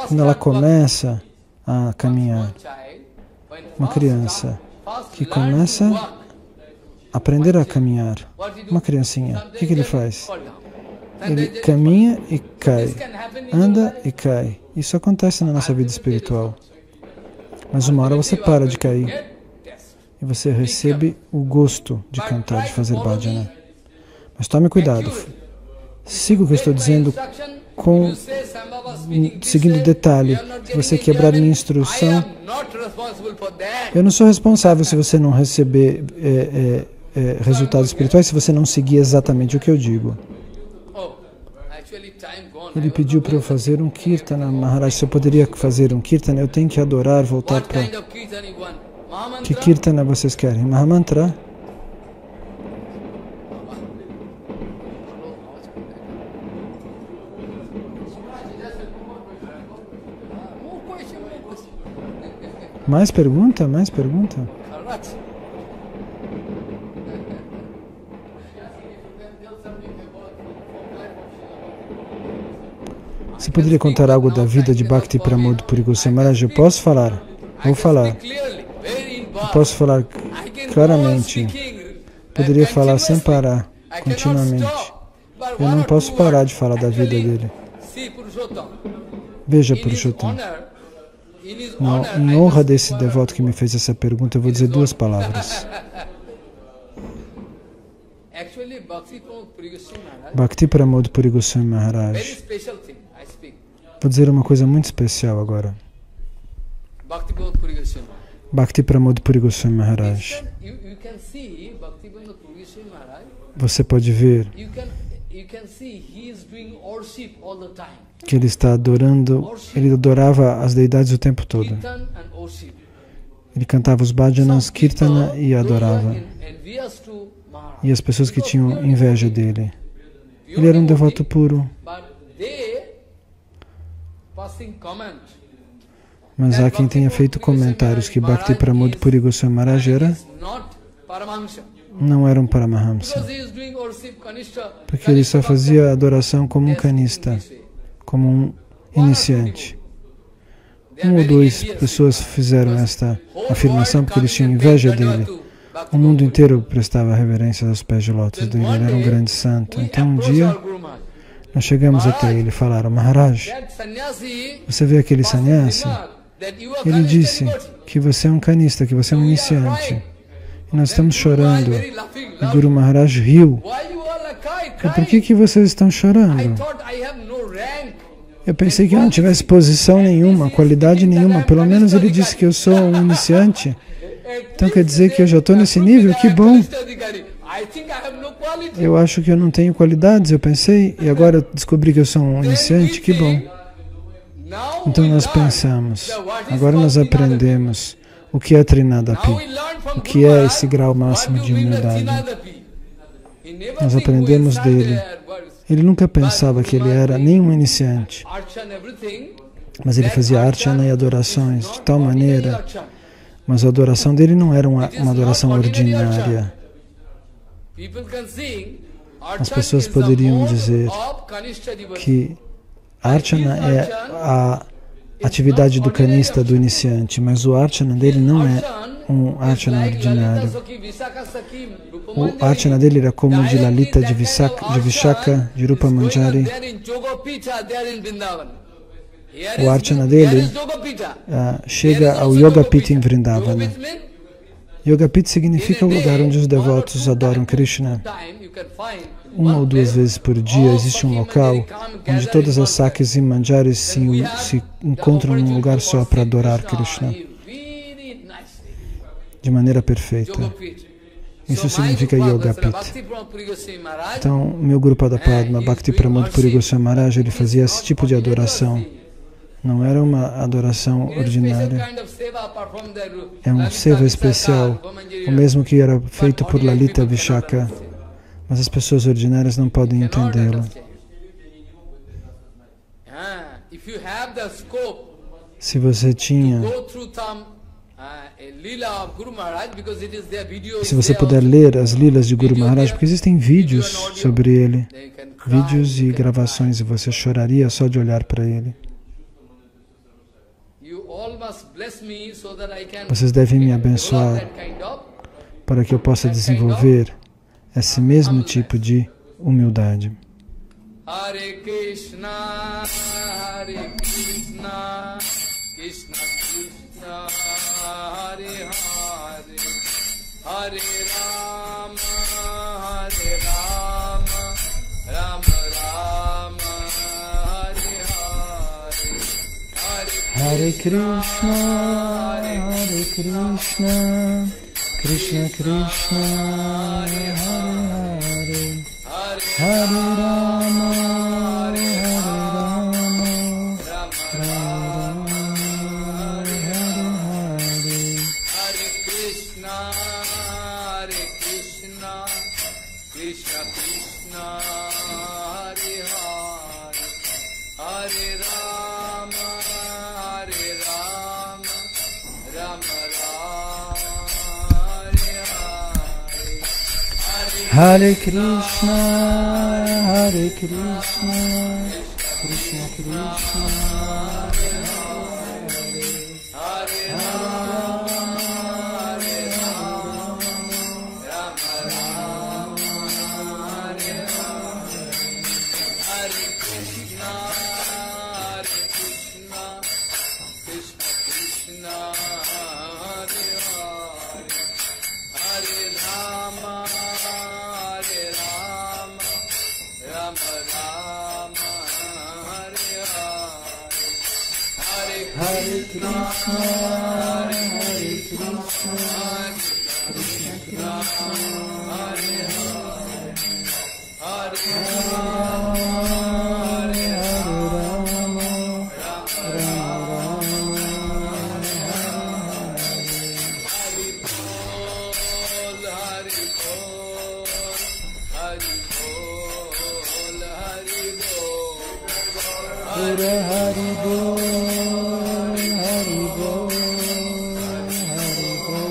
quando ela começa a caminhar, uma criança que começa a aprender a caminhar, uma criancinha, o que ele faz? Ele caminha e cai, anda e cai. Isso acontece na nossa vida espiritual. Mas uma hora você para de cair. E você recebe o gosto de cantar, de fazer bhajana. Mas tome cuidado. Siga o que eu estou dizendo seguindo detalhe. Se você quebrar minha instrução, eu não sou responsável se você não receber resultados espirituais, se você não seguir exatamente o que eu digo. Ele pediu para eu fazer um Kirtana. Maharaj, se eu poderia fazer um Kirtana, eu tenho que adorar, voltar para... Que Kirtana vocês querem? Mahamantra? Mais pergunta? Mais pergunta? Você poderia contar algo da vida de Bhakti Pramod Puri Goswami Maharaj? Eu posso falar? Vou falar. Eu posso falar claramente. Poderia falar sem parar, continuamente. Eu não posso parar de falar da vida dele. Veja, Purushottam. Em honra desse devoto que me fez essa pergunta, eu vou dizer 2 palavras. Bhakti Pramod Puri Goswami Maharaj. Vou dizer uma coisa muito especial agora. Bhakti Pramod Puri Goswami Maharaj. Você pode ver que ele está adorando, ele adorava as deidades o tempo todo. Ele cantava os bhajanas, kirtana e adorava. E as pessoas que tinham inveja dele. Ele era um devoto puro. Mas há quem tenha feito comentários que Bhakti Pramod Puri Goswami Maharaj não era um Paramahamsa, porque ele só fazia adoração como um kanista, como um iniciante. 1 ou 2 pessoas fizeram esta afirmação porque eles tinham inveja dele. O mundo inteiro prestava reverências aos pés de lótus dele, ele era um grande santo. Então um dia nós chegamos até ele e falaram: Maharaj, você vê aquele sannyasi? Ele disse que você é um kanista, que você é um iniciante. E nós estamos chorando. E Guru Maharaj riu. Por que vocês estão chorando? Eu pensei que eu não tivesse posição nenhuma, qualidade nenhuma. Pelo menos ele disse que eu sou um iniciante. Então quer dizer que eu já estou nesse nível? Que bom! Eu acho que eu não tenho qualidades, eu pensei, e agora eu descobri que eu sou um iniciante. Que bom! Então nós pensamos, agora nós aprendemos o que é Trinadapi, o que é esse grau máximo de humildade. Nós aprendemos dele. Ele nunca pensava que ele era nenhum iniciante, mas ele fazia archana e adorações de tal maneira, mas a adoração dele não era uma adoração ordinária. As pessoas poderiam dizer que Archana é a atividade do Kanista, do iniciante, mas o Archana dele não é um Archana ordinário. O Archana dele era como o de Lalita, de Vishaka, de Rupa Manjari. O Archana dele chega ao Yoga Pita em Vrindavana. Yoga Pita significa o lugar onde os devotos adoram Krishna. Uma ou duas vezes por dia existe um local onde todas as Sakis e Manjaris se encontram num lugar só para adorar Krishna de maneira perfeita. Isso significa Yoga Pita. Então, meu Guru Padma, Bhakti Pramod Puri Goswami Maharaj, ele fazia esse tipo de adoração. Não era uma adoração ordinária. É um seva especial, o mesmo que era feito por Lalita Vishaka. Mas as pessoas ordinárias não podem entendê-lo. Se você puder ler as lilas de Guru Maharaj, porque existem vídeos sobre ele, vídeos e gravações, e você choraria só de olhar para ele. Vocês devem me abençoar para que eu possa desenvolver esse mesmo tipo de humildade. Hare Krishna, Krishna Krishna, Hare Hare, Hare Rama, Rama Rama, Hare Hare, Hare Krishna, Krishna Krishna, Hare Hare, Hare Rama, Rama Rama, Hare Hare, Hare Krishna, Krishna Krishna, Hare Hare, Hare Rama, Rama Hare Krishna, Krishna Krishna, Hare Hare, Hare Rama, Rama Rama, Hare Hare, Hare Krishna, Krishna Krishna, Hare Hare, Hare Rama, Rama Rama, Hare Hare, Hare Krishna, Krishna Krishna, Hare Hare, Hare Rama, Rama Rama, Hare Hari Bol, Hari Bol, Hari Bol,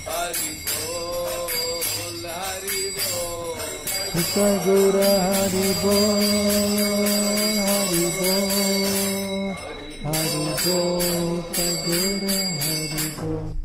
Hari Bol, Hari Bol, Hari Bol, Hari Bol, Hari Bol, Hari Bol.